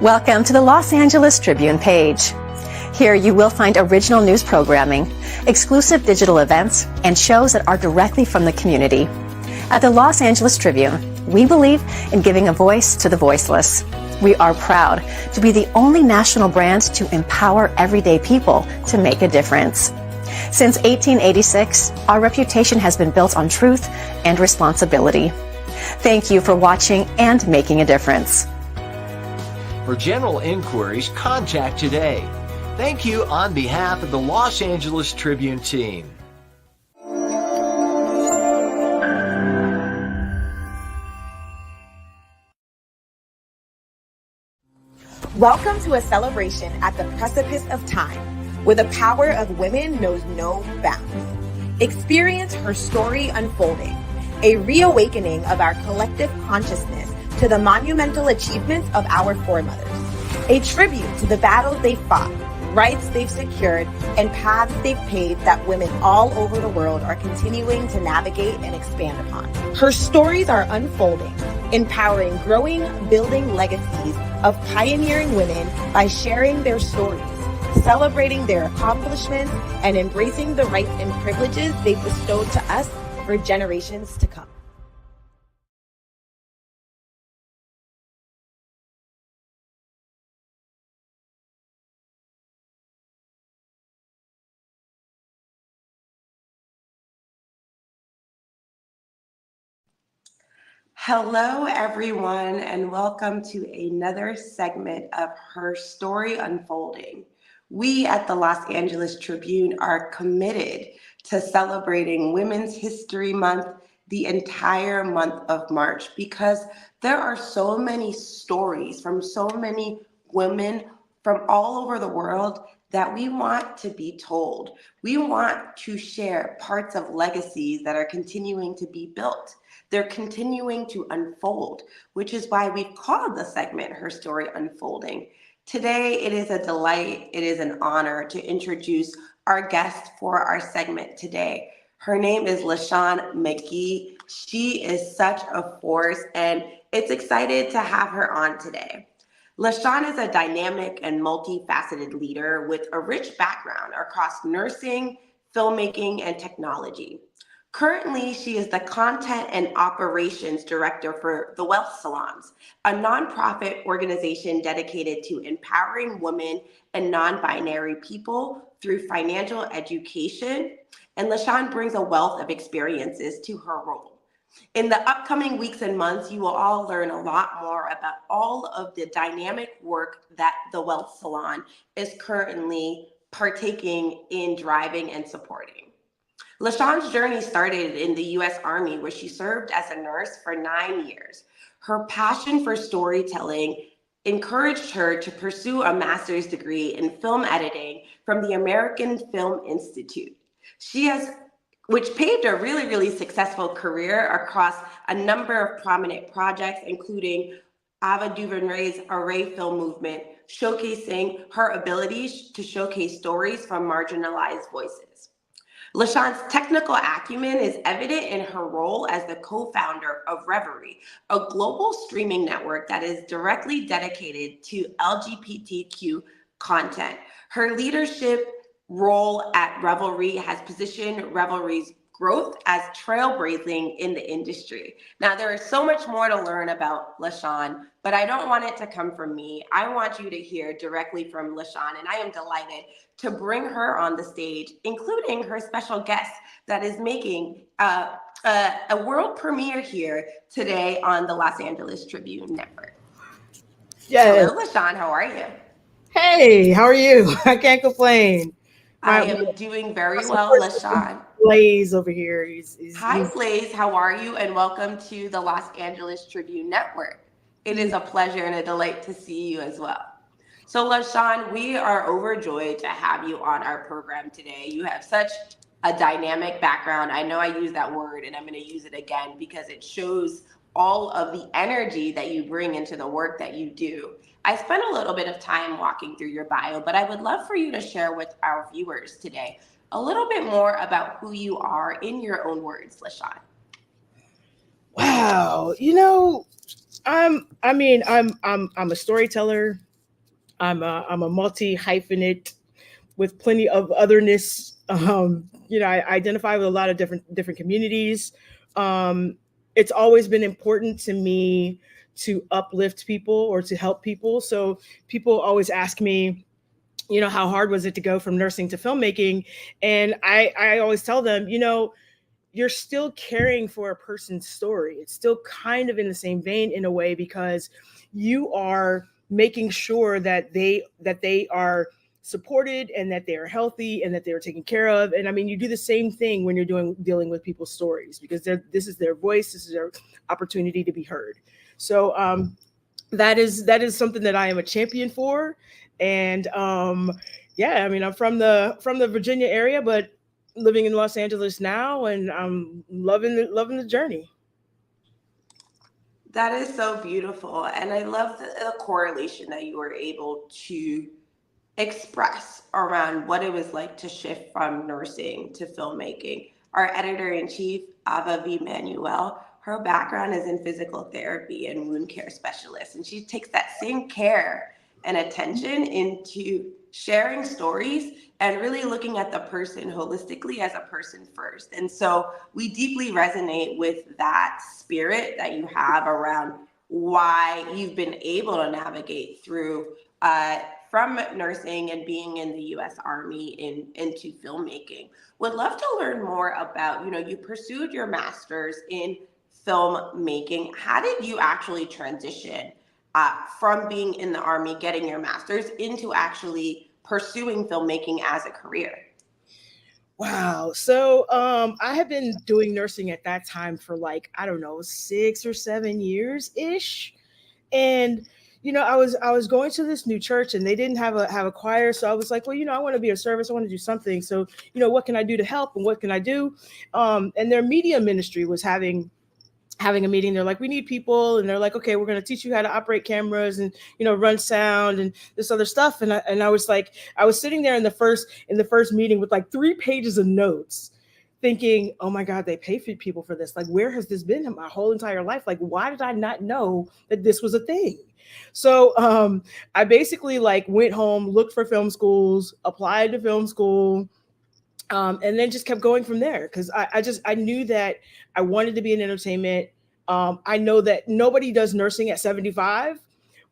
Welcome to the Los Angeles Tribune page. Here you will find original news programming, exclusive digital events, and shows that are directly from the community. At the Los Angeles Tribune, we believe in giving a voice to the voiceless. We are proud to be the only national brand to empower everyday people to make a difference. Since 1886, our reputation has been built on truth and responsibility. Thank you for watching and making a difference. For general inquiries, contact today. Thank you on behalf of the Los Angeles Tribune team. Welcome to a celebration at the precipice of time, where the power of women knows no bounds. Experience Herstory Unfolding, a reawakening of our collective consciousness to the monumental achievements of our foremothers, a tribute to the battles they fought, rights they've secured, and paths they've paved that women all over the world are continuing to navigate and expand upon. Her stories are unfolding, empowering growing, building legacies of pioneering women by sharing their stories, celebrating their accomplishments, and embracing the rights and privileges they've bestowed to us for generations to come. Hello, everyone, and welcome to another segment of Herstory Unfolding. We at the Los Angeles Tribune are committed to celebrating Women's History Month the entire month of March because there are so many stories from so many women from all over the world that we want to be told. We want to share parts of legacies that are continuing to be built. They're continuing to unfold, which is why we've called the segment Herstory Unfolding. Today, it is a delight, it is an honor to introduce our guest for our segment today. Her name is LaShawn McGee. She is such a force, and it's excited to have her on today. LaShawn is a dynamic and multifaceted leader with a rich background across nursing, filmmaking, and technology. Currently, she is the Content and Operations Director for the Wealth Salons, a nonprofit organization dedicated to empowering women and non-binary people through financial education. And LaShawn brings a wealth of experiences to her role. In the upcoming weeks and months, you will all learn a lot more about all of the dynamic work that the Wealth Salon is currently partaking in driving and supporting. LaShawn's journey started in the U.S. Army, where she served as a nurse for 9 years. Her passion for storytelling encouraged her to pursue a master's degree in film editing from the American Film Institute. Which paved a really successful career across a number of prominent projects, including Ava DuVernay's Array film movement, showcasing her abilities to showcase stories from marginalized voices. LaShawn's technical acumen is evident in her role as the co-founder of Revry, a global streaming network that is directly dedicated to LGBTQ content. Her leadership role at Revry has positioned Revry's growth as trailblazing in the industry. Now, there is so much more to learn about LaShawn, but I don't want it to come from me. I want you to hear directly from LaShawn, and I am delighted to bring her on the stage, including her special guest that is making a world premiere here today on the Los Angeles Tribune Network. Yes. Hello, LaShawn, how are you? Hey, how are you? I can't complain. I am doing very well, LaShawn. Blaze over here. Hi, Blaze. How are you? And welcome to the Los Angeles Tribune Network. It is a pleasure and a delight to see you as well. So, LaShawn, we are overjoyed to have you on our program today. You have such a dynamic background. I know I use that word, and I'm going to use it again because it shows all of the energy that you bring into the work that you do. I spent a little bit of time walking through your bio, but I would love for you to share with our viewers today a little bit more about who you are in your own words, LaShawn. Wow, I'm a storyteller. I'm a multi-hyphenate with plenty of otherness. I identify with a lot of different communities. It's always been important to me to uplift people or to help people. So people always ask me, how hard was it to go from nursing to filmmaking? And I always tell them, you're still caring for a person's story. It's still kind of in the same vein in a way, because you are making sure that they are supported and that they are healthy and that they are taken care of. And I mean, you do the same thing when you're dealing with people's stories, because this is their voice, this is their opportunity to be heard. So that is something that I am a champion for. And yeah, I mean, I'm from the Virginia area, but living in Los Angeles now, and I'm loving the journey. That is so beautiful. And I love the correlation that you were able to express around what it was like to shift from nursing to filmmaking. Our editor-in-chief, Ava V. Manuel, her background is in physical therapy and wound care specialist, and she takes that same care and attention into sharing stories and really looking at the person holistically as a person first. And so we deeply resonate with that spirit that you have around why you've been able to navigate through from nursing and being in the U.S. Army into filmmaking. Would love to learn more about, you pursued your master's in filmmaking. How did you actually transition from being in the Army, getting your master's, into actually pursuing filmmaking as a career? Wow. So I had been doing nursing at that time for 6 or 7 years ish. And I was going to this new church and they didn't have a choir. So I was like, well, I want to be of service. I want to do something. So, what can I do to help and what can I do? And their media ministry was having a meeting. They're like, we need people. And they're like, okay, we're going to teach you how to operate cameras and, run sound and this other stuff. And I was like, I was sitting there in the first meeting with 3 pages of notes, thinking, oh my God, they pay for people for this. Where has this been my whole entire life? Why did I not know that this was a thing? So I basically went home, looked for film schools, applied to film school, and then just kept going from there. Because I knew that I wanted to be in entertainment. I know that nobody does nursing at 75,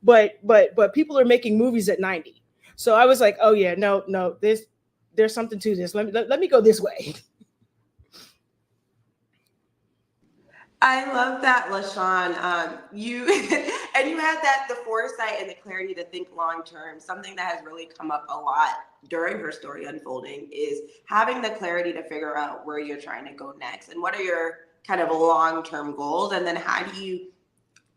but people are making movies at 90. So I was like, oh yeah, no, there's something to this. Let me go this way. I love that, LaShawn. You had the foresight and the clarity to think long term. Something that has really come up a lot during Herstory Unfolding is having the clarity to figure out where you're trying to go next and what are your kind of long term goals, and then how do you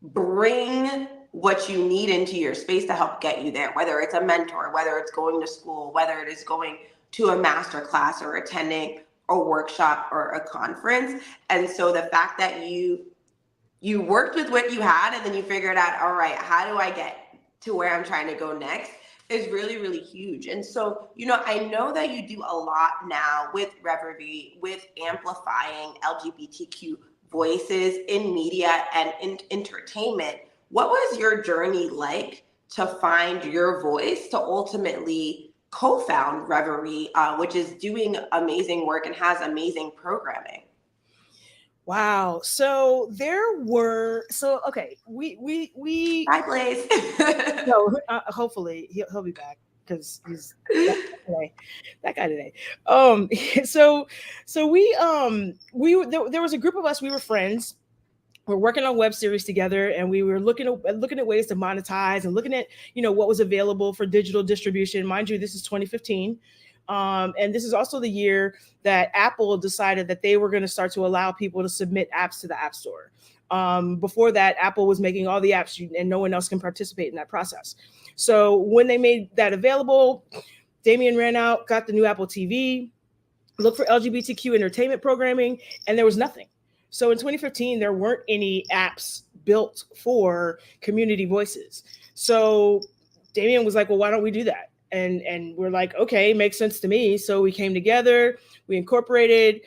bring what you need into your space to help get you there, whether it's a mentor, whether it's going to school, whether it is going to a master class or attending a workshop or a conference. And so the fact that you worked with what you had and then you figured out, all right, how do I get to where I'm trying to go next, is really, really huge. And so, I know that you do a lot now with Revry, with amplifying LGBTQ voices in media and in entertainment. What was your journey like to find your voice to ultimately co-found Revry, which is doing amazing work and has amazing programming? Wow. So okay, we Hi, Blaze. no, hopefully he'll be back because he's that guy today. So there was a group of us. We were friends. We're working on web series together, and we were looking at ways to monetize and looking at what was available for digital distribution. Mind you, this is 2015, and this is also the year that Apple decided that they were going to start to allow people to submit apps to the App Store. Before that, Apple was making all the apps, and no one else can participate in that process. So when they made that available, Damien ran out, got the new Apple TV, looked for LGBTQ entertainment programming, and there was nothing. So in 2015, there weren't any apps built for community voices. So Damien was like, well, why don't we do that? And we're like, okay, makes sense to me. So we came together, we incorporated,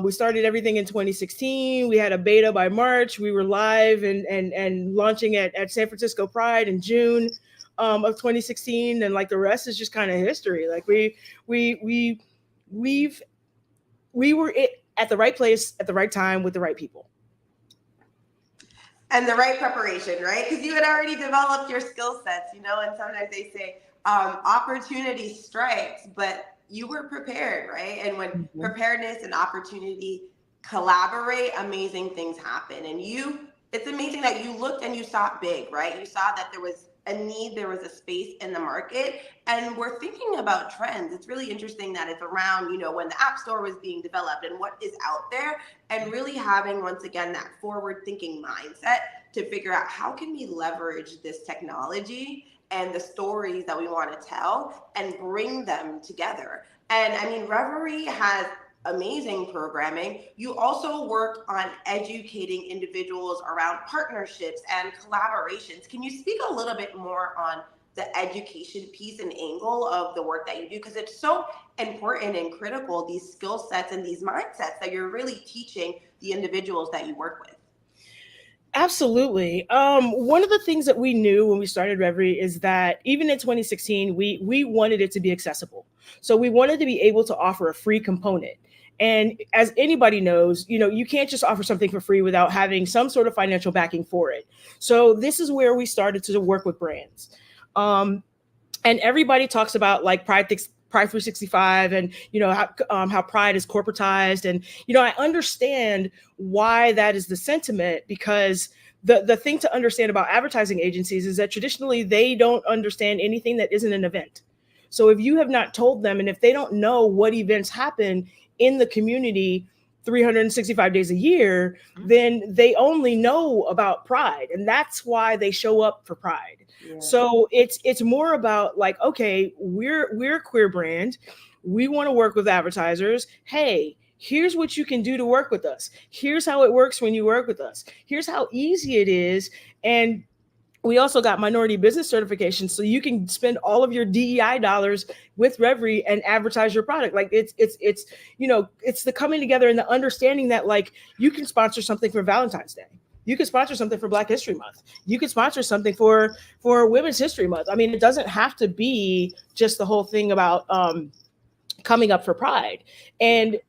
we started everything in 2016. We had a beta by March. We were live and launching at San Francisco Pride in June. of 2016, and like the rest is just kind of history. Like we were at the right place at the right time with the right people. And the right preparation, right? Because you had already developed your skill sets, and sometimes they say opportunity strikes, but you were prepared, right? And when preparedness and opportunity collaborate, amazing things happen. And it's amazing that you looked and you saw big, right? You saw that there was a need, there was a space in the market, and we're thinking about trends. It's really interesting that it's around, when the App Store was being developed and what is out there, and really having, once again, that forward thinking mindset to figure out how can we leverage this technology and the stories that we want to tell and bring them together. And I mean, Revry has amazing programming. You also work on educating individuals around partnerships and collaborations. Can you speak a little bit more on the education piece and angle of the work that you do? Because it's so important and critical, these skill sets and these mindsets that you're really teaching the individuals that you work with. Absolutely. One of the things that we knew when we started Revry is that even in 2016, we wanted it to be accessible. So we wanted to be able to offer a free component. And as anybody knows, you can't just offer something for free without having some sort of financial backing for it. So this is where we started to work with brands. And everybody talks about like Pride 365 and, how Pride is corporatized. And, I understand why that is the sentiment, because the thing to understand about advertising agencies is that traditionally they don't understand anything that isn't an event. So if you have not told them, and if they don't know what events happen in the community 365 days a year, then they only know about Pride. And that's why they show up for Pride. Yeah. So it's more about like, okay, we're a queer brand. We want to work with advertisers. Hey, here's what you can do to work with us. Here's how it works when you work with us. Here's how easy it is. And we also got minority business certification, so you can spend all of your DEI dollars with Revry and advertise your product. Like it's the coming together and the understanding that like you can sponsor something for Valentine's Day. You can sponsor something for Black History Month. You can sponsor something for Women's History Month. I mean, it doesn't have to be just the whole thing about coming up for Pride. And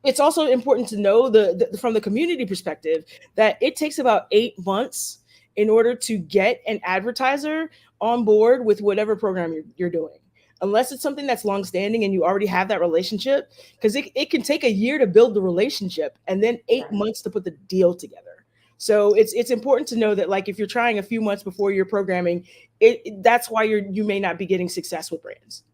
it's also important to know from the community perspective that it takes about 8 months in order to get an advertiser on board with whatever program you're doing, unless it's something that's longstanding and you already have that relationship, because it can take a year to build the relationship and then 8 months to put the deal together. So it's important to know that like if you're trying a few months before you're programming, that's why you may not be getting success with brands.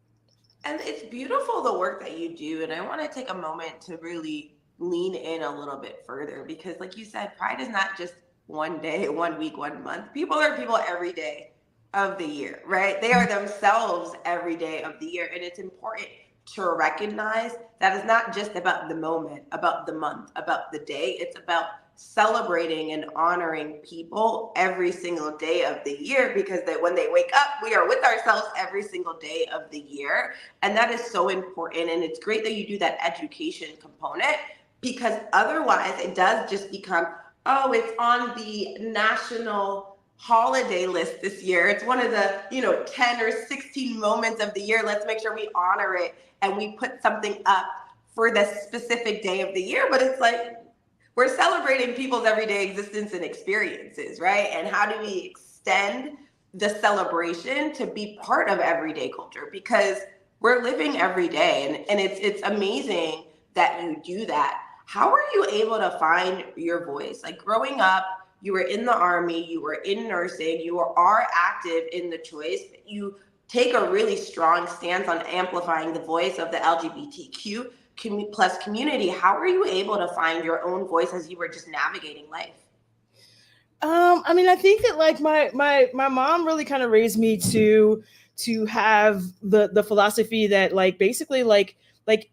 And it's beautiful the work that you do, and I want to take a moment to really lean in a little bit further, because like you said, Pride is not just one day, 1 week, 1 month. People are people every day of the year, right? They are themselves every day of the year. And it's important to recognize that it's not just about the moment, about the month, about the day. It's about celebrating and honoring people every single day of the year, because when they wake up, we are with ourselves every single day of the year. And that is so important. And it's great that you do that education component, because otherwise it does just become, oh, it's on the national holiday list this year. It's one of the, 10 or 16 moments of the year. Let's make sure we honor it and we put something up for the specific day of the year. But it's like, we're celebrating people's everyday existence and experiences, right? And how do we extend the celebration to be part of everyday culture? Because we're living every day, and it's amazing that you do that. How were you able to find your voice? Like growing up, you were in the Army, you were in nursing, you are active in the choice. You take a really strong stance on amplifying the voice of the LGBTQ plus community. How were you able to find your own voice as you were just navigating life? I mean, I think that like my mom really kind of raised me to have the philosophy that like basically like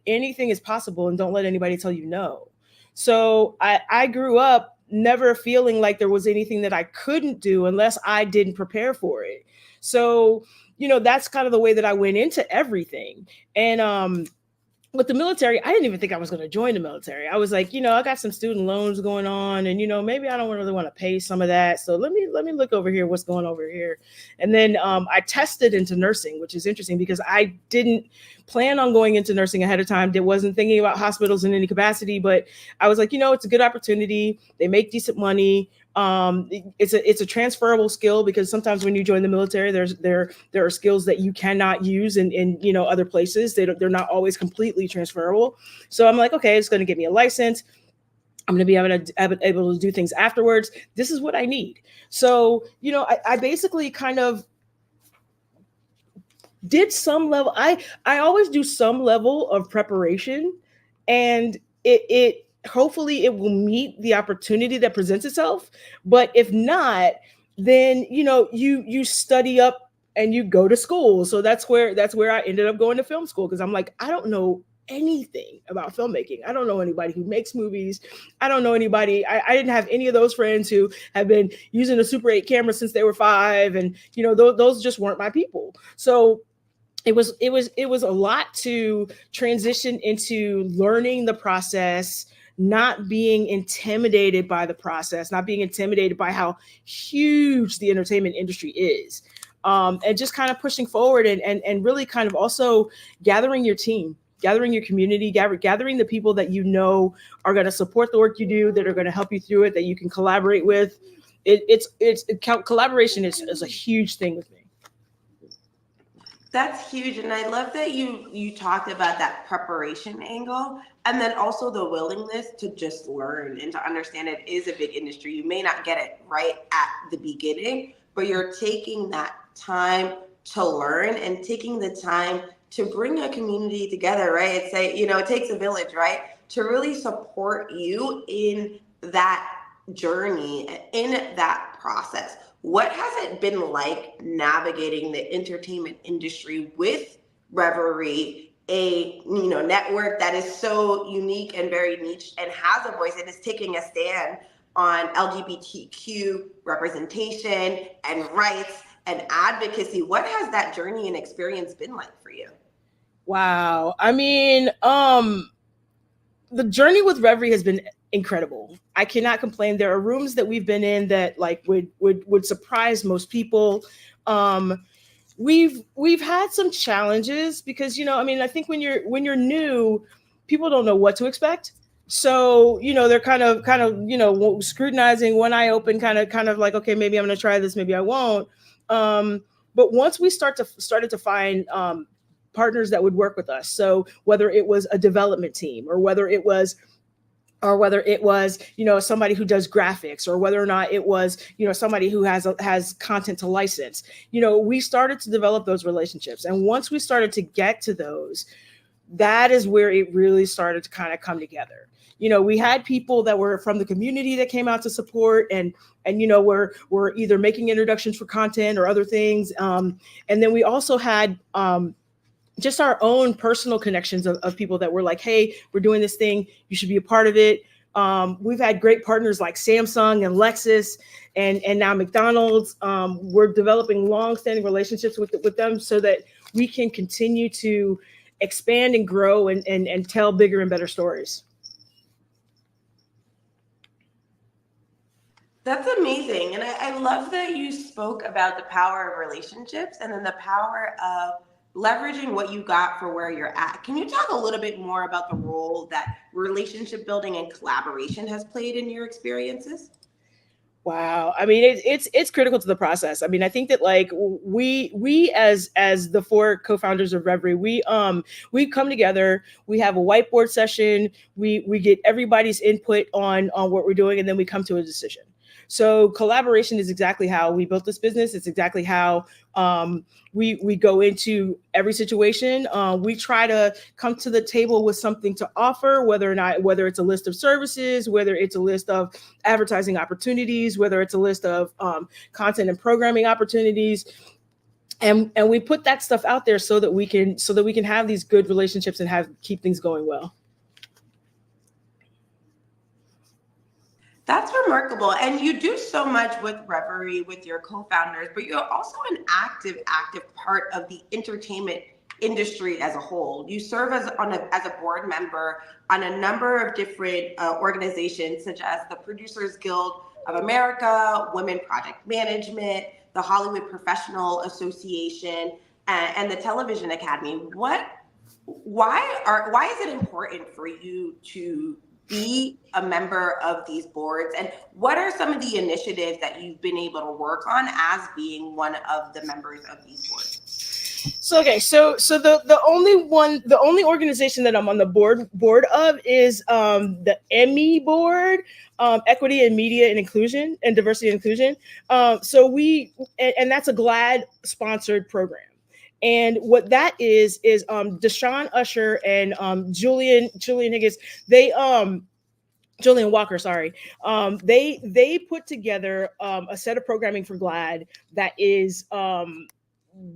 anything is possible and don't let anybody tell you no. So I grew up never feeling like there was anything that I couldn't do unless I didn't prepare for it. So, that's kind of the way that I went into everything. And with the military, I didn't even think I was going to join the military. I was like, I got some student loans going on, and maybe I don't really want to pay some of that. So let me look over here, what's going over here. And then I tested into nursing, which is interesting because I didn't plan on going into nursing ahead of time. I wasn't thinking about hospitals in any capacity, but I was like, it's a good opportunity. They make decent money. It's a transferable skill, because sometimes when you join the military, there are skills that you cannot use in other places. They're not always completely transferable. So I'm like, okay, it's going to get me a license. I'm going to be able to do things afterwards. This is what I need. So, I basically kind of did some level. I always do some level of preparation, and it hopefully it will meet the opportunity that presents itself. But if not, then you study up and you go to school. So that's where I ended up going to film school, because I'm like, I don't know anything about filmmaking. I don't know anybody who makes movies. I don't know anybody. I didn't have any of those friends who have been using a Super 8 camera since they were 5, and those just weren't my people. So it was a lot to transition into learning the process, not being intimidated by the process, not being intimidated by how huge the entertainment industry is, and just kind of pushing forward and really kind of also gathering your team, gathering your community, gathering the people that are going to support the work you do, that are going to help you through it, that you can collaborate with. Collaboration is a huge thing with me. That's huge. And I love that you talked about that preparation angle, and then also the willingness to just learn and to understand it is a big industry. You may not get it right at the beginning, but you're taking that time to learn and taking the time to bring a community together, right? It's like, it takes a village, right? To really support you in that journey, in that process. What has it been like navigating the entertainment industry with Revry, a network that is so unique and very niche and has a voice and is taking a stand on LGBTQ representation and rights and advocacy? What has that journey and experience been like for you? Wow. I mean, the journey with Revry has been incredible. I cannot complain. There are rooms that we've been in that would surprise most people. We've had some challenges because I think when you're new, people don't know what to expect. So they're kind of scrutinizing, one eye open, kind of like, okay, maybe I'm going to try this, maybe I won't. But once we started to find partners that would work with us, so whether it was a development team or whether it was somebody who does graphics, or whether or not it was somebody who has content to license, we started to develop those relationships. And once we started to get to those, that is where it really started to kind of come together. We had people that were from the community that came out to support, and were either making introductions for content or other things, and then we also had just our own personal connections of people that were like, hey, we're doing this thing, you should be a part of it. We've had great partners like Samsung and Lexus and now McDonald's. We're developing long-standing relationships with them so that we can continue to expand and grow and tell bigger and better stories. That's amazing. And I love that you spoke about the power of relationships and then the power of leveraging what you got for where you're at. Can you talk a little bit more about the role that relationship building and collaboration has played in your experiences? Wow. I mean, it's critical to the process. I mean, I think that we as the 4 co-founders of Revry, we come together, we have a whiteboard session, we get everybody's input on what we're doing, and then we come to a decision. So collaboration is exactly how we built this business. It's exactly how we go into every situation. We try to come to the table with something to offer, whether it's a list of services, whether it's a list of advertising opportunities, whether it's a list of content and programming opportunities. And we put that stuff out there so that we can have these good relationships and keep things going well. That's remarkable. And you do so much with Revry, with your co-founders, but you're also an active part of the entertainment industry as a whole. You serve as a board member on a number of different organizations, such as the Producers Guild of America, Women Project Management, the Hollywood Professional Association, and the Television Academy. Why is it important for you to be a member of these boards, and what are some of the initiatives that you've been able to work on as being one of the members of these boards? So the only organization that I'm on the board of is the Emmy board, Equity and Media and Inclusion and Diversity and Inclusion. And that's a GLAAD sponsored program. And what that is Deshaun Usher and Julian Higgins, Julian Walker, sorry. They put together a set of programming for GLAAD that is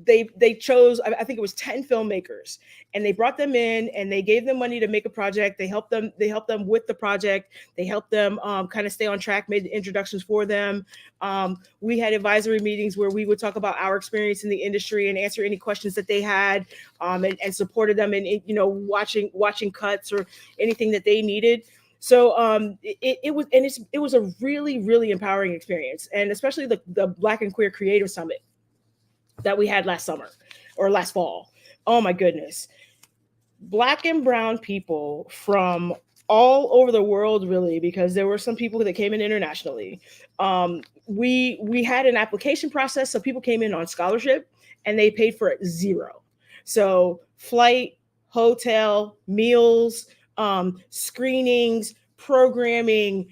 they chose, I think it was 10 filmmakers, and they brought them in and they gave them money to make a project. They helped them with the project. They helped them kind of stay on track, made introductions for them. We had advisory meetings where we would talk about our experience in the industry and answer any questions that they had, and supported them in watching cuts or anything that they needed. So it was a really, really empowering experience, and especially the Black and Queer Creative Summit that we had last summer or last fall. Oh my goodness. Black and brown people from all over the world, really, because there were some people that came in internationally. We had an application process, so people came in on scholarship and they paid for it zero. So flight, hotel, meals, screenings, programming,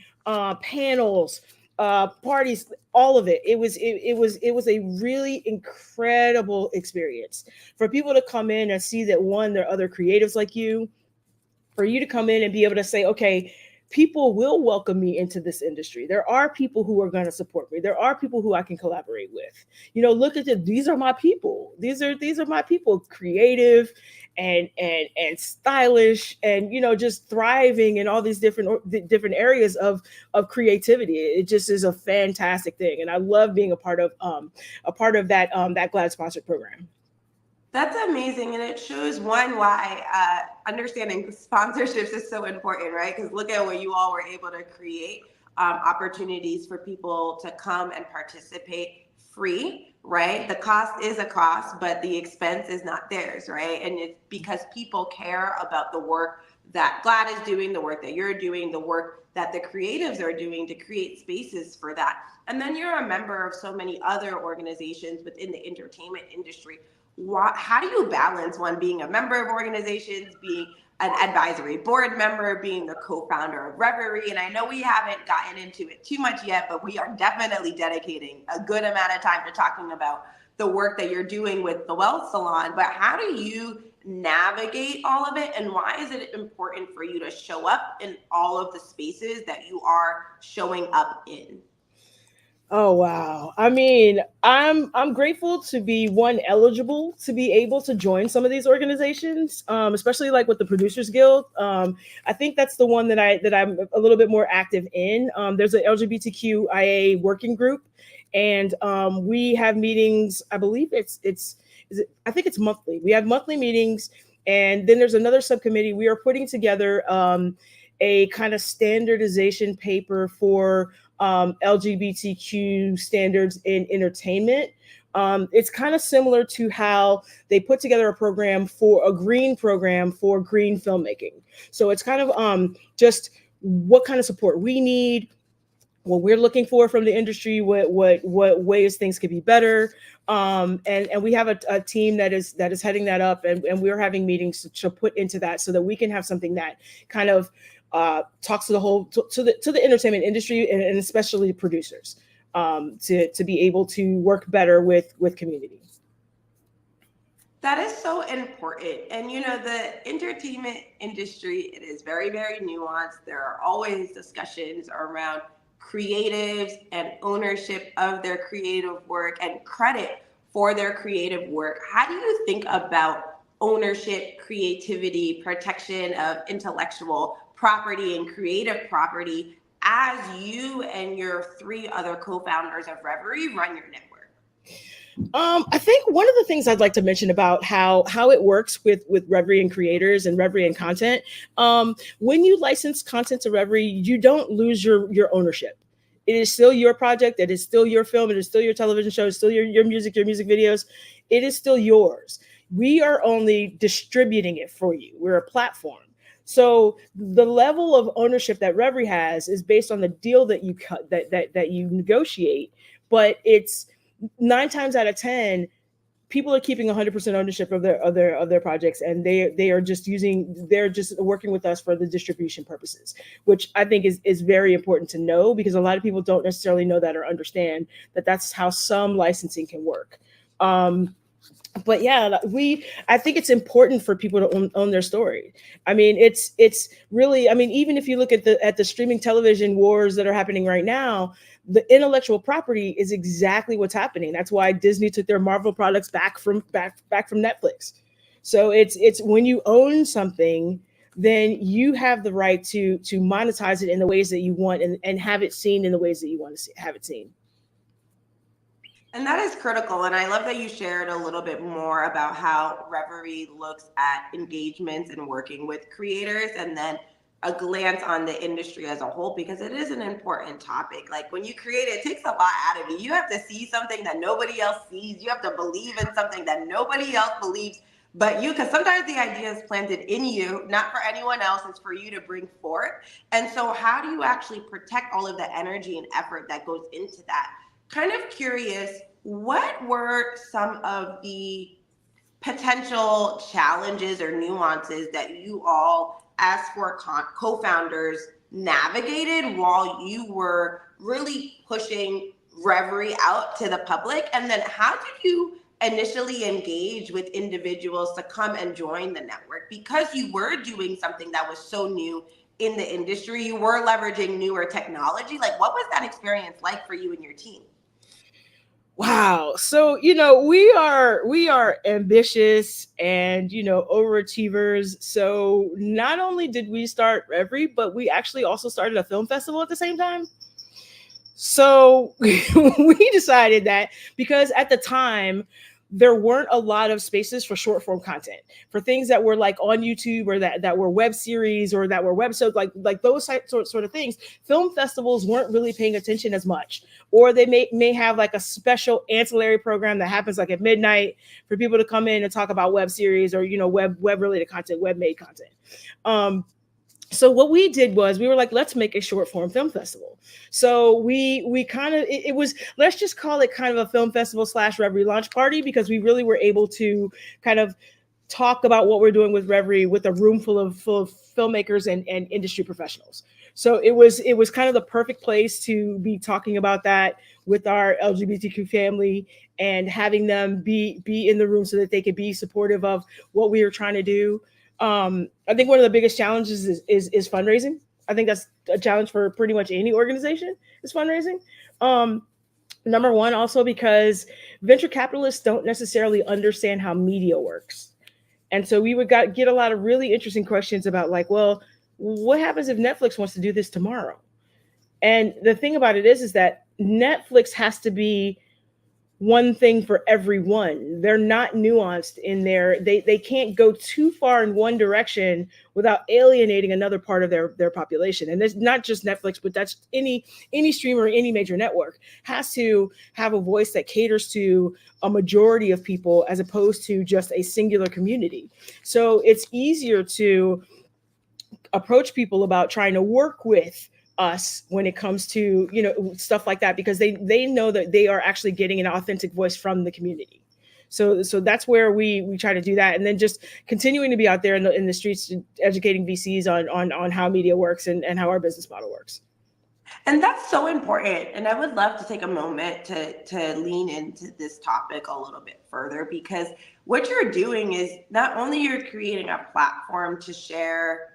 panels, parties, all of it. It was a really incredible experience for people to come in and see that, one, there are other creatives like you, for you to come in and be able to say, okay, people will welcome me into this industry. There are people who are going to support me. There are people who I can collaborate with. Look at it. These are my people. These are my people, creative and stylish, and just thriving in all these different areas of creativity. It just is a fantastic thing, and I love being a part of that GLAAD sponsored program. That's amazing, and it shows why understanding sponsorships is so important, right? Because look at what you all were able to create, opportunities for people to come and participate free, right? The cost is a cost, but the expense is not theirs, right? And it's because people care about the work that GLAAD is doing, the work that you're doing, the work that the creatives are doing to create spaces for that. And then you're a member of so many other organizations within the entertainment industry. How do you balance, one, being a member of organizations, being an advisory board member, being the co-founder of Revry? And I know we haven't gotten into it too much yet, but we are definitely dedicating a good amount of time to talking about the work that you're doing with the Wealth Salon. But how do you navigate all of it, and why is it important for you to show up in all of the spaces that you are showing up in? Oh, wow. I mean, I'm grateful to be, one, eligible to be able to join some of these organizations, especially like with the Producers Guild. I think that's the one that I'm a little bit more active in. There's an LGBTQIA working group, and we have meetings. I believe I think it's monthly. We have monthly meetings, and then there's another subcommittee. We are putting together a kind of standardization paper for LGBTQ standards in entertainment. It's kind of similar to how they put together a green program for green filmmaking. So it's kind of just what kind of support we need, what we're looking for from the industry, what ways things could be better. And we have a team that is heading that up, and we're having meetings to put into that so that we can have something that kind of talks to the entertainment industry, and especially producers, to be able to work better with community. That is so important. And the entertainment industry, it is very, very nuanced. There are always discussions around creatives and ownership of their creative work and credit for their creative work. How do you think about ownership, creativity, protection of intellectual property and creative property as you and your 3 other co-founders of Revry run your network? I think one of the things I'd like to mention about how it works with Revry and creators and Revry and content, when you license content to Revry, you don't lose your ownership. It is still your project. It is still your film. It is still your television show. It's still your music videos. It is still yours. We are only distributing it for you. We're a platform. So the level of ownership that Revry has is based on the deal that you cut that you negotiate, but it's 9 times out of 10, people are keeping 100% ownership of their projects, and they're just working with us for the distribution purposes, which I think is very important to know, because a lot of people don't necessarily know that or understand that that's how some licensing can work. But yeah, I think it's important for people to own their story. I mean, it's really, I mean, even if you look at the streaming television wars that are happening right now, the intellectual property is exactly what's happening. That's why Disney took their Marvel products back from Netflix. So it's when you own something, then you have the right to monetize it in the ways that you want, and have it seen in the ways that you want to have it seen. And that is critical. And I love that you shared a little bit more about how Revry looks at engagements and working with creators, and then a glance on the industry as a whole, because it is an important topic. Like, when you create it takes a lot out of you. You have to see something that nobody else sees. You have to believe in something that nobody else believes but you, because sometimes the idea is planted in you, not for anyone else. It's for you to bring forth. And so how do you actually protect all of the energy and effort that goes into that? Kind of curious, what were some of the potential challenges or nuances that you all, as for co-founders, navigated while you were really pushing Revry out to the public? And then how did you initially engage with individuals to come and join the network? Because you were doing something that was so new in the industry, you were leveraging newer technology. Like, what was that experience like for you and your team? Wow. So, we are ambitious and, overachievers. So not only did we start Revry, but we actually also started a film festival at the same time. So we decided that, because at the time, there weren't a lot of spaces for short form content, for things that were like on YouTube, or that were web series, or that were webisodes, like those sort of things. Film festivals weren't really paying attention as much, or they may have like a special ancillary program that happens like at midnight for people to come in and talk about web series, or web related content, web made content. So what we did was, we were like, let's make a short form film festival. So we kind of, it was, let's just call it kind of a film festival / Revry launch party, because we really were able to kind of talk about what we're doing with Revry with a room full of filmmakers and industry professionals. So it was kind of the perfect place to be talking about that with our LGBTQ family, and having them be in the room so that they could be supportive of what we were trying to do. I think one of the biggest challenges is fundraising. I think that's a challenge for pretty much any organization, is fundraising. Number one, also because venture capitalists don't necessarily understand how media works. And so we would get a lot of really interesting questions about, like, well, what happens if Netflix wants to do this tomorrow? And the thing about it is that Netflix has to be one thing for everyone. They're not nuanced in their, they can't go too far in one direction without alienating another part of their population. And it's not just Netflix, but that's any streamer, any major network has to have a voice that caters to a majority of people, as opposed to just a singular community. So it's easier to approach people about trying to work with us when it comes to stuff like that, because they know that they are actually getting an authentic voice from the community. So that's where we try to do that, and then just continuing to be out there in the streets, educating VCs on how media works and how our business model works. And that's so important. And I would love to take a moment to lean into this topic a little bit further, because what you're doing is not only you're creating a platform to share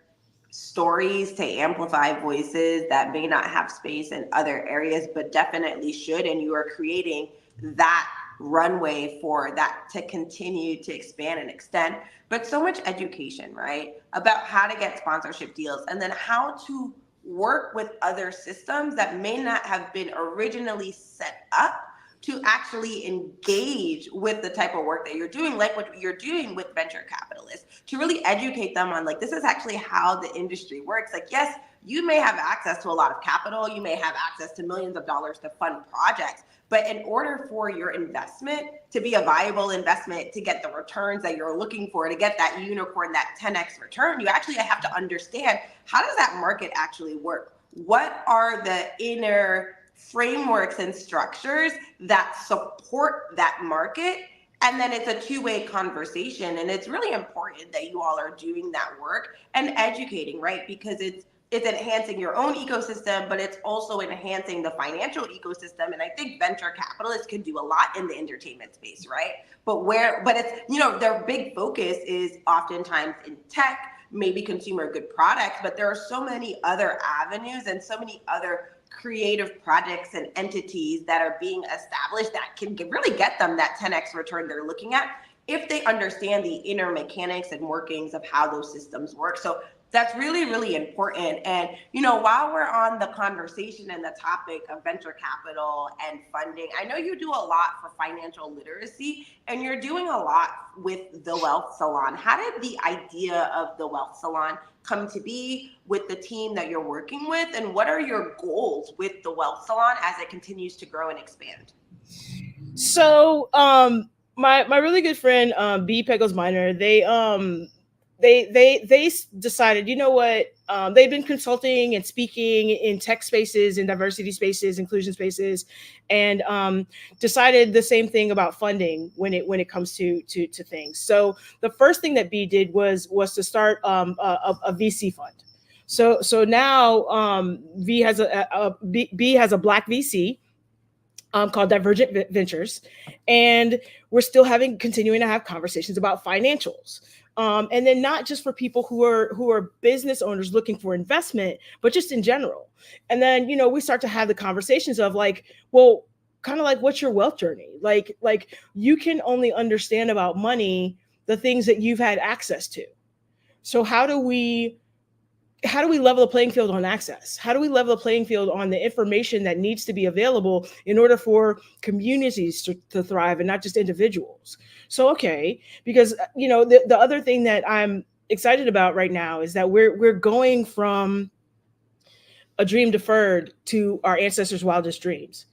stories, to amplify voices that may not have space in other areas, but definitely should. And you are creating that runway for that to continue to expand and extend, but so much education, right? About how to get sponsorship deals, and then how to work with other systems that may not have been originally set up to actually actually engage with the type of work that you're doing, like what you're doing with venture capitalists, to really educate them on like, this is actually how the industry works. Like, yes, you may have access to a lot of capital, you may have access to millions of dollars to fund projects, but in order for your investment to be a viable investment, to get the returns that you're looking for, to get that unicorn, that 10x return, you actually have to understand, how does that market actually work? What are the inner frameworks and structures that support that market? And then it's a two-way conversation. And it's really important that you all are doing that work and educating, right? Because it's enhancing your own ecosystem, but it's also enhancing the financial ecosystem. And I think venture capitalists can do a lot in the entertainment space, right? But it's, their big focus is oftentimes in tech, maybe consumer good products, but there are so many other avenues and so many other creative projects and entities that are being established that can really get them that 10x return they're looking at, if they understand the inner mechanics and workings of how those systems work. So that's really, really important. And, while we're on the conversation and the topic of venture capital and funding, I know you do a lot for financial literacy, and you're doing a lot with the Wealth Salon. How did the idea of the Wealth Salon come to be with the team that you're working with? And what are your goals with the Wealth Salon as it continues to grow and expand? So my really good friend, B. Pegos Minor, they decided, they've been consulting and speaking in tech spaces, in diversity spaces, inclusion spaces, and decided the same thing about funding when it comes to things. So the first thing that B did was to start a VC fund. So now B has a Black VC called Divergent Ventures, and we're still continuing to have conversations about financials. And then not just for people who are business owners looking for investment, but just in general. And then, we start to have the conversations of like, well, kind of like, what's your wealth journey? Like you can only understand about money the things that you've had access to. So how do we level the playing field on access? How do we level the playing field on the information that needs to be available in order for communities to thrive and not just individuals? So, okay, because, the other thing that I'm excited about right now is that we're going from a dream deferred to our ancestors' wildest dreams.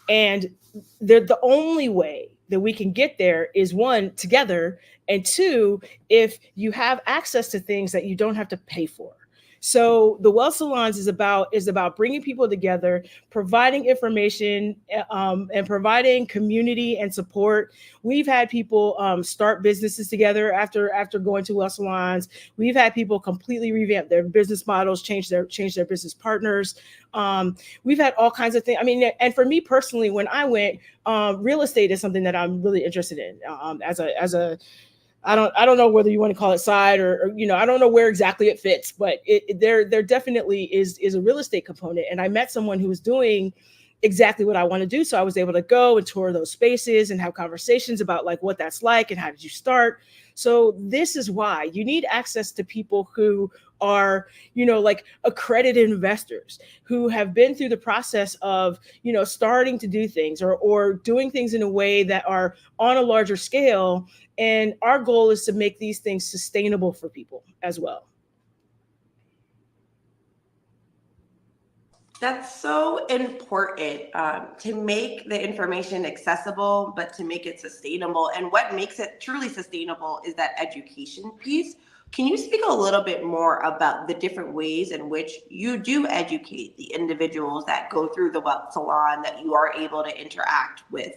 And the only way that we can get there is, one, together, and two, if you have access to things that you don't have to pay for. So the Wealth Salons is about bringing people together, providing information, and providing community and support. We've had people start businesses together after going to Wealth Salons. We've had people completely revamp their business models, change their business partners. We've had all kinds of things. I mean, and for me personally, when I went, real estate is something that I'm really interested in I don't know whether you want to call it side or I don't know where exactly it fits, but there definitely is a real estate component. And I met someone who was doing exactly what I want to do. So I was able to go and tour those spaces and have conversations about like what that's like and how did you start. So this is why you need access to people who are, like accredited investors who have been through the process of, starting to do things or doing things in a way that are on a larger scale. And our goal is to make these things sustainable for people as well. That's so important to make the information accessible, but to make it sustainable. And what makes it truly sustainable is that education piece. Can you speak a little bit more about the different ways in which you do educate the individuals that go through the Wealth Salon that you are able to interact with?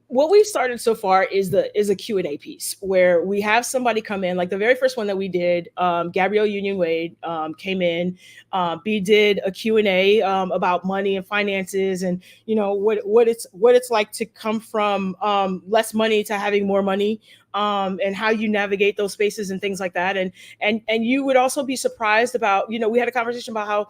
What we've started so far is a Q&A piece where we have somebody come in, like the very first one that we did, Gabrielle Union Wade came in. B did a Q&A about money and finances and what it's like to come from less money to having more money. And how you navigate those spaces and things like that. And you would also be surprised about, we had a conversation about how,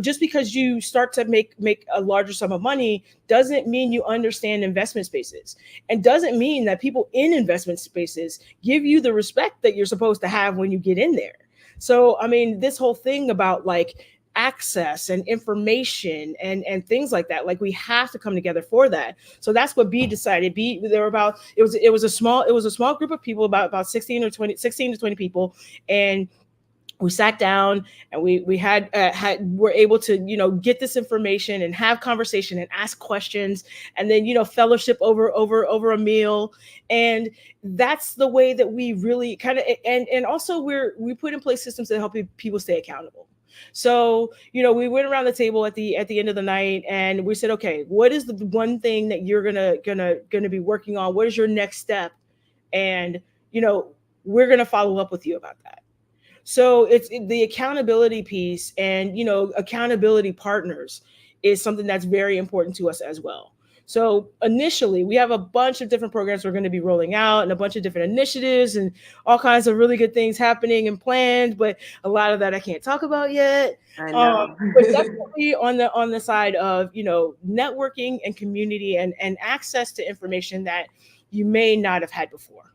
just because you start to make a larger sum of money doesn't mean you understand investment spaces, and doesn't mean that people in investment spaces give you the respect that you're supposed to have when you get in there. So, I mean, this whole thing about like access and information and things like that. Like we have to come together for that. So that's what B decided. It was a small group of people, about 16 to 20 people. And we sat down and we were able to, get this information and have conversation and ask questions, and then, fellowship over a meal. And that's the way that we really kind of, and also we put in place systems that help people stay accountable. So, we went around the table at the end of the night and we said, okay, what is the one thing that you're gonna be working on? What is your next step? And, we're gonna follow up with you about that. So it's the accountability piece, and, accountability partners is something that's very important to us as well. So initially, we have a bunch of different programs we're going to be rolling out, and a bunch of different initiatives and all kinds of really good things happening and planned, but a lot of that I can't talk about yet. I know. But definitely on the side of, networking and community and access to information that you may not have had before.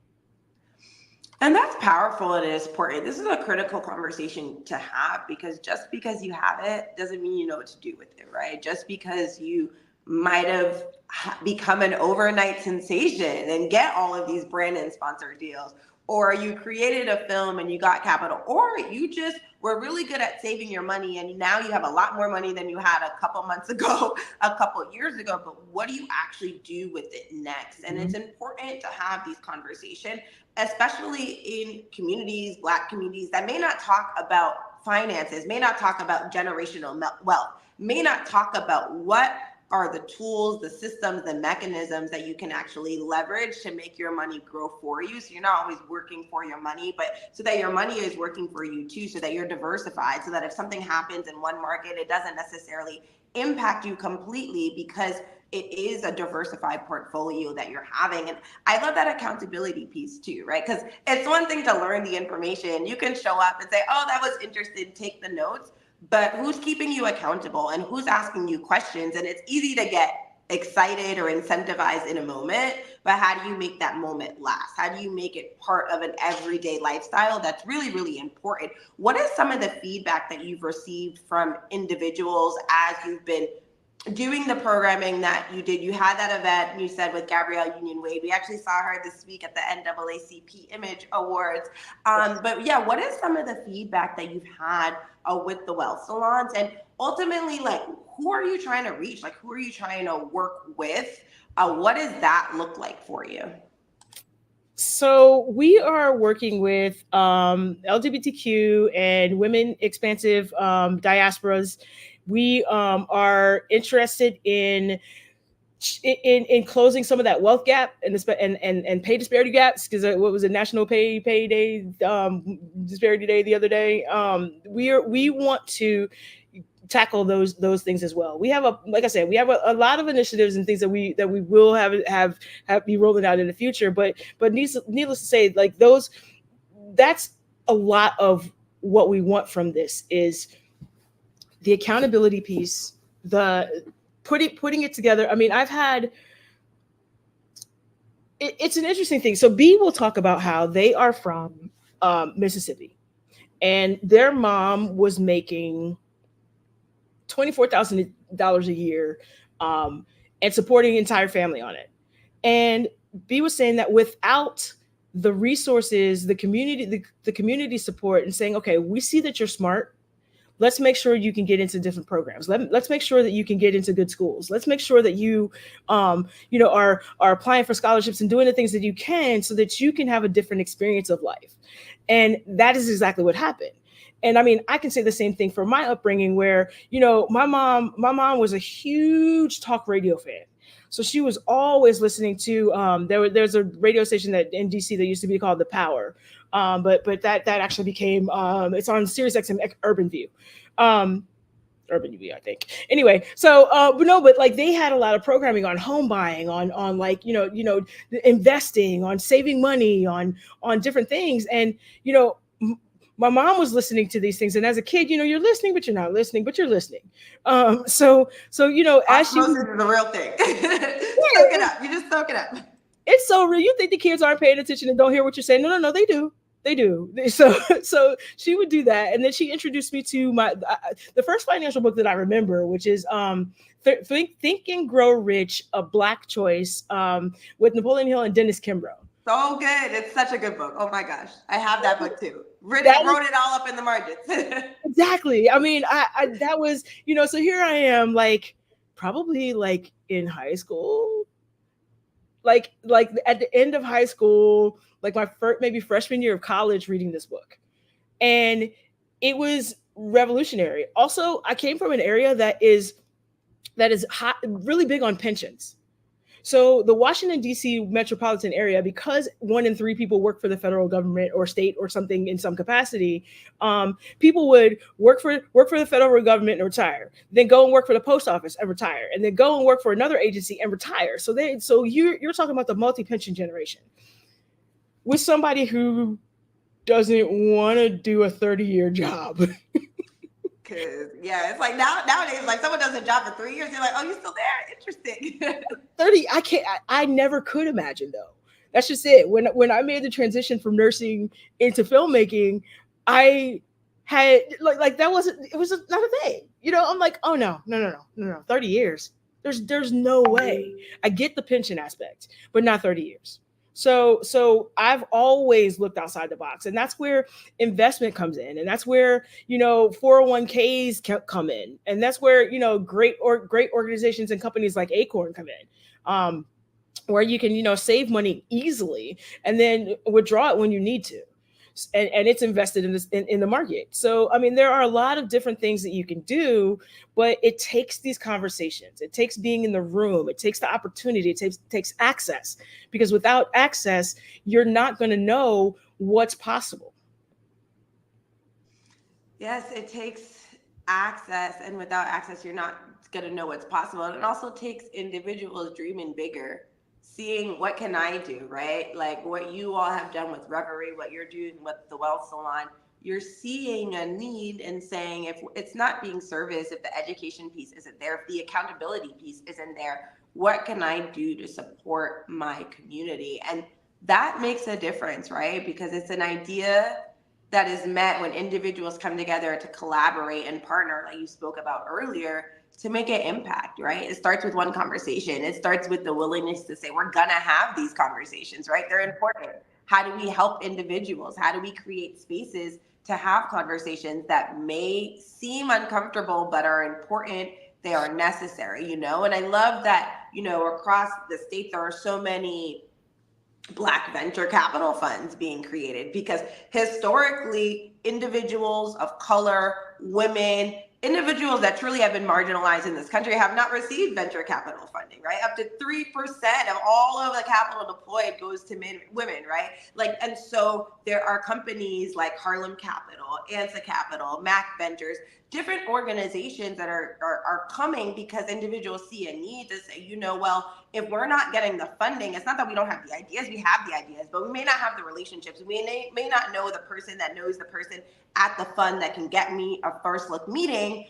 And that's powerful and it is important. This is a critical conversation to have, because just because you have it doesn't mean you know what to do with it, right? Just because you might have become an overnight sensation and get all of these brand and sponsor deals, or you created a film and you got capital, or you just were really good at saving your money and now you have a lot more money than you had a couple months ago, a couple years ago, but what do you actually do with it next? And it's important to have these conversations, especially in communities, Black communities that may not talk about finances, may not talk about generational wealth, may not talk about what are the tools, the systems, the mechanisms that you can actually leverage to make your money grow for you. So you're not always working for your money, but so that your money is working for you too, so that you're diversified, so that if something happens in one market, it doesn't necessarily impact you completely, because it is a diversified portfolio that you're having. And I love that accountability piece too, right? Because it's one thing to learn the information. You can show up and say, oh, that was interesting, take the notes. But who's keeping you accountable and who's asking you questions? And it's easy to get excited or incentivized in a moment, but how do you make that moment last? How do you make it part of an everyday lifestyle that's really, really important? What is some of the feedback that you've received from individuals as you've been doing the programming that you did? You had that event, you said, with Gabrielle Union Wade. We actually saw her this week at the NAACP Image Awards. But yeah, what is some of the feedback that you've had with the Wealth Salons? And ultimately, like, who are you trying to reach? Like, who are you trying to work with? What does that look like for you? So we are working with LGBTQ and women expansive diasporas. We are interested in closing some of that wealth gap and pay disparity gaps, because what was it, National Pay Day, Disparity Day the other day. We want to tackle those things as well. We have like I said, we have a lot of initiatives and things that we will have be rolling out in the future. But needless to say, like that's a lot of what we want from this is the accountability piece, the putting it together. I mean, it's an interesting thing. So B will talk about how they are from Mississippi, and their mom was making $24,000 a year and supporting the entire family on it. And B was saying that without the resources, the community support, and saying, okay, we see that you're smart. Let's make sure you can get into different programs. Let's make sure that you can get into good schools. Let's make sure that you, are applying for scholarships and doing the things that you can so that you can have a different experience of life. And that is exactly what happened. And I mean, I can say the same thing for my upbringing, where, my mom was a huge talk radio fan. So she was always listening to, there's a radio station in DC that used to be called The Power. But that actually became, it's on Sirius XM Urban View. Urban UV, I think. Anyway, so but like they had a lot of programming on home buying, on like investing, on saving money, on different things. And my mom was listening to these things, and as a kid, you're listening, but you're not listening, but you're listening. So as she was the real thing, soak it up. You just soak it up. It's so real. You think the kids aren't paying attention and don't hear what you're saying? No, they do. They do. So she would do that, and then she introduced me to the first financial book that I remember, which is Think and Grow Rich: A Black Choice, with Napoleon Hill and Dennis Kimbrough. So good. It's such a good book. Oh my gosh. I have that book too. Wrote it all up in the margins. Exactly. I mean, I that was, so here I am, like probably like in high school, like at the end of high school, like my maybe freshman year of college, reading this book. And it was revolutionary. Also, I came from an area that is hot, really big on pensions. So the Washington, D.C. metropolitan area, because 1 in 3 people work for the federal government or state or something in some capacity, people would work for the federal government and retire, then go and work for the post office and retire, and then go and work for another agency and retire. So you're talking about the multi-pension generation with somebody who doesn't want to do a 30-year job. Cause yeah, it's like nowadays, like someone does a job for 3 years, you're like, oh, you still there? Interesting. 30, I never could imagine though. That's just it. When I made the transition from nursing into filmmaking, I had like that it was not a thing. I'm like, oh no, 30 years. There's no way. I get the pension aspect, but not 30 years. So I've always looked outside the box, and that's where investment comes in, and that's where 401ks come in, and that's where great organizations and companies like Acorn come in, where you can save money easily and then withdraw it when you need to. And it's invested in the market. So, I mean, there are a lot of different things that you can do, but it takes these conversations. It takes being in the room. It takes the opportunity. It takes access, because without access, you're not going to know what's possible. Yes, it takes access, and without access, you're not going to know what's possible. And it also takes individuals dreaming bigger, seeing what can I do, right? Like what you all have done with Revry, what you're doing with the Wealth Salon, you're seeing a need and saying, if it's not being serviced, if the education piece isn't there, if the accountability piece isn't there, what can I do to support my community? And that makes a difference, right? Because it's an idea that is met when individuals come together to collaborate and partner, like you spoke about earlier, to make an impact, right? It starts with one conversation. It starts with the willingness to say, we're gonna have these conversations, right? They're important. How do we help individuals? How do we create spaces to have conversations that may seem uncomfortable, but are important? They are necessary, And I love that, across the state, there are so many Black venture capital funds being created, because historically, individuals of color, women, individuals that truly have been marginalized in this country have not received venture capital funding, right? Up to 3% of all of the capital deployed goes to women, right? And so there are companies like Harlem Capital, ANSA Capital, Mac Ventures, different organizations that are coming because individuals see a need to say, well, if we're not getting the funding, it's not that we don't have the ideas, we have the ideas, but we may not have the relationships. We may not know the person that knows the person at the fund that can get me a first look meeting,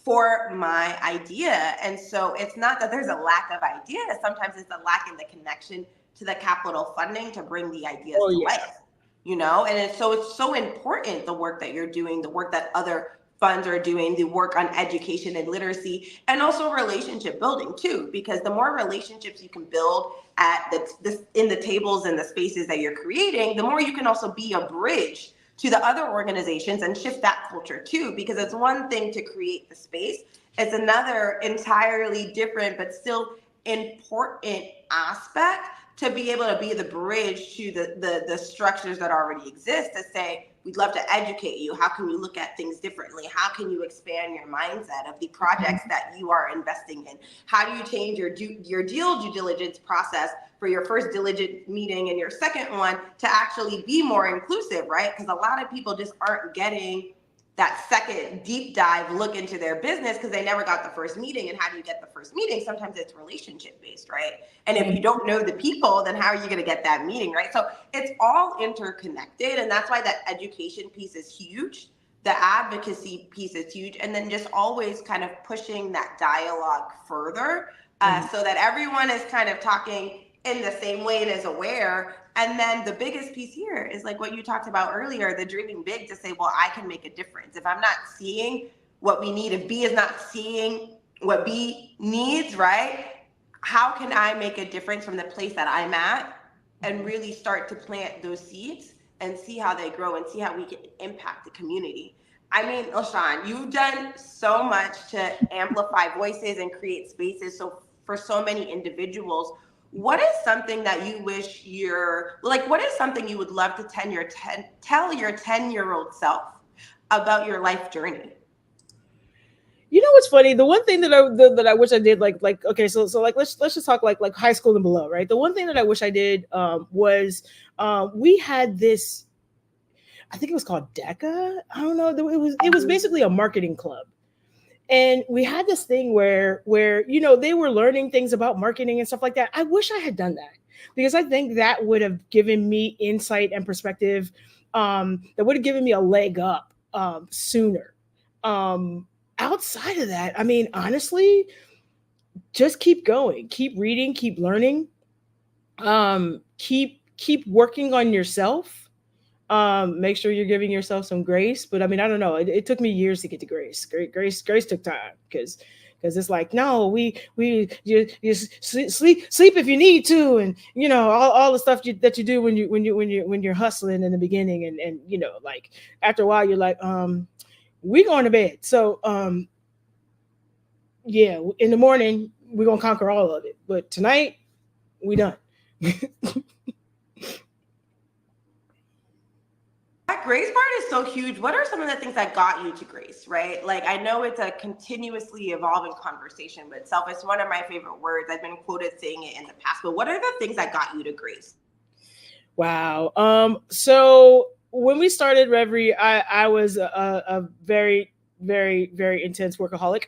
for my idea. And so it's not that there's a lack of ideas. Sometimes it's a lack in the connection to the capital funding to bring the ideas to life, and it's so important, the work that you're doing, the work that other funds are doing, the work on education and literacy, and also relationship building too, because the more relationships you can build in the tables and the spaces that you're creating, the more you can also be a bridge to the other organizations and shift that culture too, because it's one thing to create the space. It's another entirely different, but still important aspect to be able to be the bridge to the structures that already exist, to say, we'd love to educate you. How can you look at things differently? How can you expand your mindset of the projects that you are investing in? How do you change your deal due diligence process for your first diligent meeting and your second one to actually be more inclusive, right? Because a lot of people just aren't getting that second deep dive look into their business because they never got the first meeting. And how do you get the first meeting? Sometimes it's relationship based, right? And if you don't know the people, then how are you going to get that meeting, right? So it's all interconnected. And that's why that education piece is huge. The advocacy piece is huge. And then just always kind of pushing that dialogue further so that everyone is kind of talking in the same way and is aware. And then the biggest piece here is like what you talked about earlier, the dreaming big to say, well, I can make a difference. If I'm not seeing what we need, if B is not seeing what B needs, right? How can I make a difference from the place that I'm at and really start to plant those seeds and see how they grow and see how we can impact the community? I mean, LaShawn, you've done so much to amplify voices and create spaces for so many individuals. What is something that you wish what is something you would love to tell your 10-year-old self about your life journey? You know what's funny? The one thing that I wish I did, okay, so like let's just talk like high school and below, right? The one thing that I wish I did was we had this, I think it was called DECA. I don't know. It was basically a marketing club. And we had this thing where they were learning things about marketing and stuff like that. I wish I had done that, because I think that would have given me insight and perspective, that would have given me a leg up sooner. Outside of that, I mean, honestly, just keep going, keep reading, keep learning, keep working on yourself. Make sure you're giving yourself some grace. But I mean, I don't know. It took me years to get to grace. Grace took time because it's like, no, you sleep if you need to, and all the stuff that you do when you're hustling in the beginning, and like after a while you're like, we going to bed. So yeah, in the morning we're gonna conquer all of it, but tonight we done. That grace part is so huge. What are some of the things that got you to grace, right? Like, I know it's a continuously evolving conversation, but self is one of my favorite words. I've been quoted saying it in the past, but what are the things that got you to grace? Wow. So when we started Revry, I was a very, very, very intense workaholic.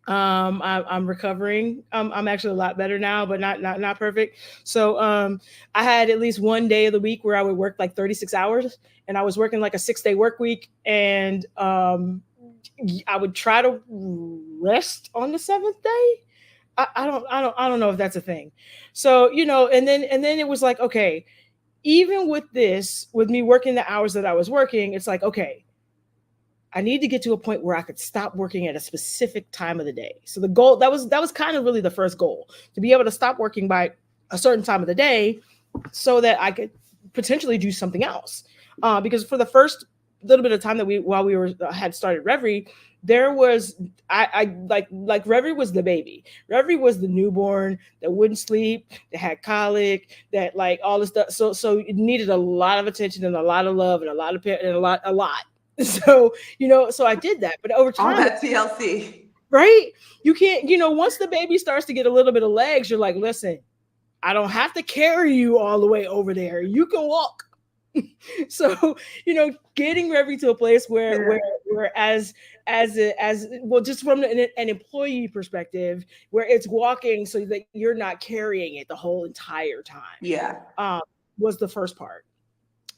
I'm recovering. I'm actually a lot better now, but not perfect. So I had at least one day of the week where I would work like 36 hours, and I was working like a 6-day work week, and I would try to rest on the 7th day. I don't know if that's a thing. So and then it was like, okay, even with me working the hours that I was working, it's like, okay, I need to get to a point where I could stop working at a specific time of the day. So the goal, that was kind of really the first goal, to be able to stop working by a certain time of the day so that I could potentially do something else. Because for the first little bit of time that while we had started Revry, there was, I like Revry was the baby. Revry was the newborn that wouldn't sleep, that had colic, that like all this stuff. So it needed a lot of attention and a lot of love and a lot. So, so I did that, but over time, all that TLC, right? You can't, once the baby starts to get a little bit of legs, you're like, listen, I don't have to carry you all the way over there. You can walk. So, getting Revry to a place where as well, just from an employee perspective, where it's walking so that you're not carrying it the whole entire time. Yeah. Was the first part.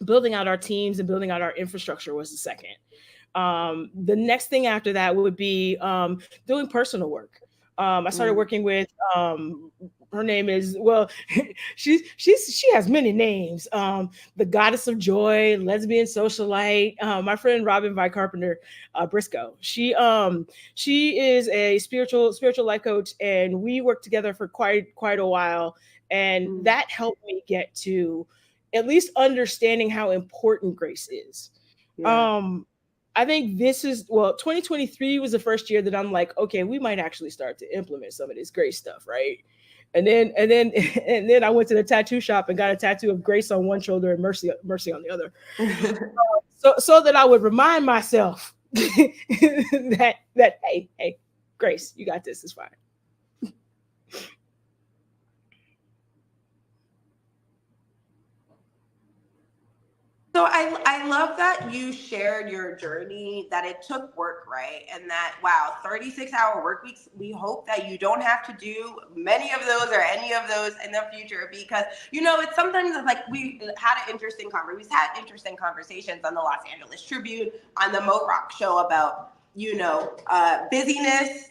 Building out our teams and building out our infrastructure was the second. The next thing after that would be doing personal work. I started working with, her name is, well, she has many names. The Goddess of Joy, lesbian socialite. My friend Robin Vi Carpenter Briscoe. She is a spiritual life coach, and we worked together for quite a while, and that helped me get to at least understanding how important grace is. Yeah. I think 2023 was the first year that I'm like, okay, we might actually start to implement some of this grace stuff, right? And then I went to the tattoo shop and got a tattoo of grace on one shoulder and mercy on the other, so that I would remind myself that hey, grace, you got this. It's fine. So I love that you shared your journey, that it took work, right? And that, wow, 36-hour work weeks, we hope that you don't have to do many of those or any of those in the future, because, it's sometimes like we've had interesting conversations on the Los Angeles Tribune, on the Moat Rock show about, busyness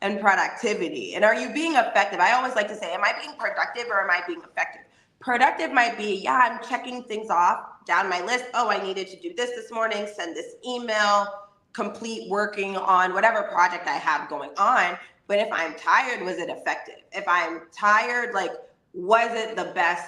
and productivity? And are you being effective? I always like to say, am I being productive or am I being effective? Productive might be, yeah, I'm checking things off down my list. Oh, I needed to do this morning, send this email, complete working on whatever project I have going on. But if I'm tired, was it effective? If I'm tired, like, was it the best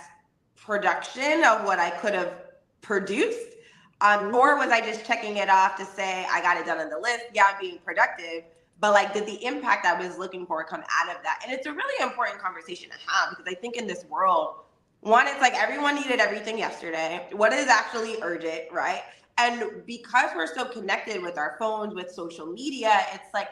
production of what I could have produced? Or was I just checking it off to say I got it done on the list? Yeah, I'm being productive. But like, did the impact I was looking for come out of that? And it's a really important conversation to have, because I think in this world, one, it's like everyone needed everything yesterday. What is actually urgent, right? And because we're so connected with our phones, with social media, it's like,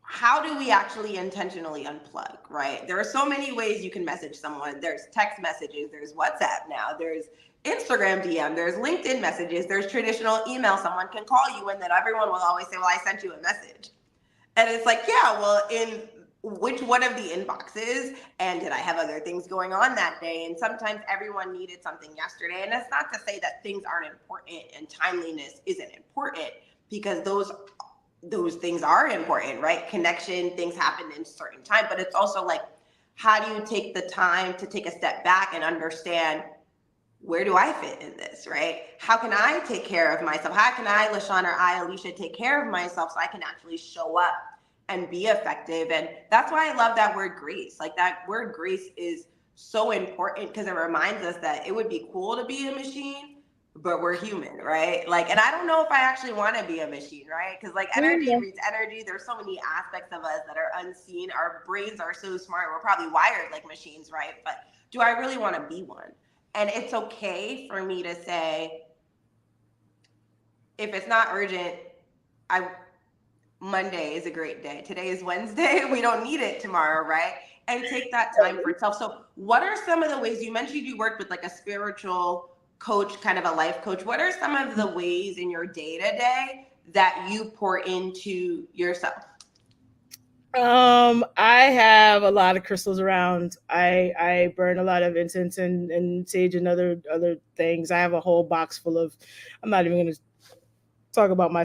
how do we actually intentionally unplug, right? There are so many ways you can message someone. There's text messages, there's WhatsApp now, there's Instagram DM, there's LinkedIn messages, there's traditional email. Someone can call you and then everyone will always say, well, I sent you a message. And it's like, yeah, well, in which one of the inboxes, and did I have other things going on that day? And sometimes everyone needed something yesterday. And it's not to say that things aren't important and timeliness isn't important, because those things are important, right? Connection, things happen in certain time, but it's also like, how do you take the time to take a step back and understand, where do I fit in this, right? How can I take care of myself? How can I, LaShawn, or I, Alicia, take care of myself so I can actually show up and be effective? And that's why I love that word grace. Like, that word grace is so important, because it reminds us that it would be cool to be a machine, but we're human, right? Like, and I don't know if I actually want to be a machine, right? Because like, energy reads energy. There's so many aspects of us that are unseen. Our brains are so smart. We're probably wired like machines, right? But do I really want to be one? And it's okay for me to say, if it's not urgent, Monday is a great day. Today is Wednesday. We don't need it tomorrow, right? And take that time for itself. So what are some of the ways, you mentioned you worked with like a spiritual coach, kind of a life coach. What are some of the ways in your day-to-day that you pour into yourself? I have a lot of crystals around. I burn a lot of incense and sage and other things. I have a whole box full of, I'm not even going to talk about my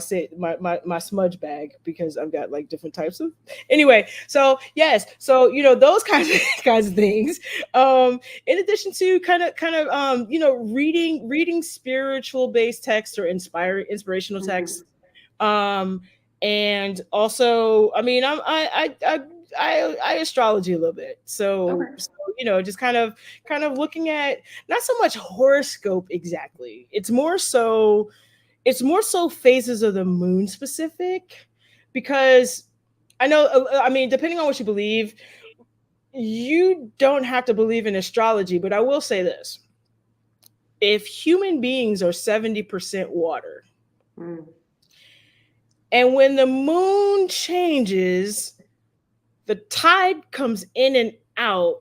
smudge bag, because I've got like different types of, anyway. So yes. So, those kinds of things. In addition to kind of, reading spiritual based texts or inspirational texts. And also, I mean, I astrology a little bit. So, just kind of looking at not so much horoscope exactly. It's more so phases of the moon specific, because I know, I mean, depending on what you believe, you don't have to believe in astrology, but I will say this. If human beings are 70% water, and when the moon changes, the tide comes in and out,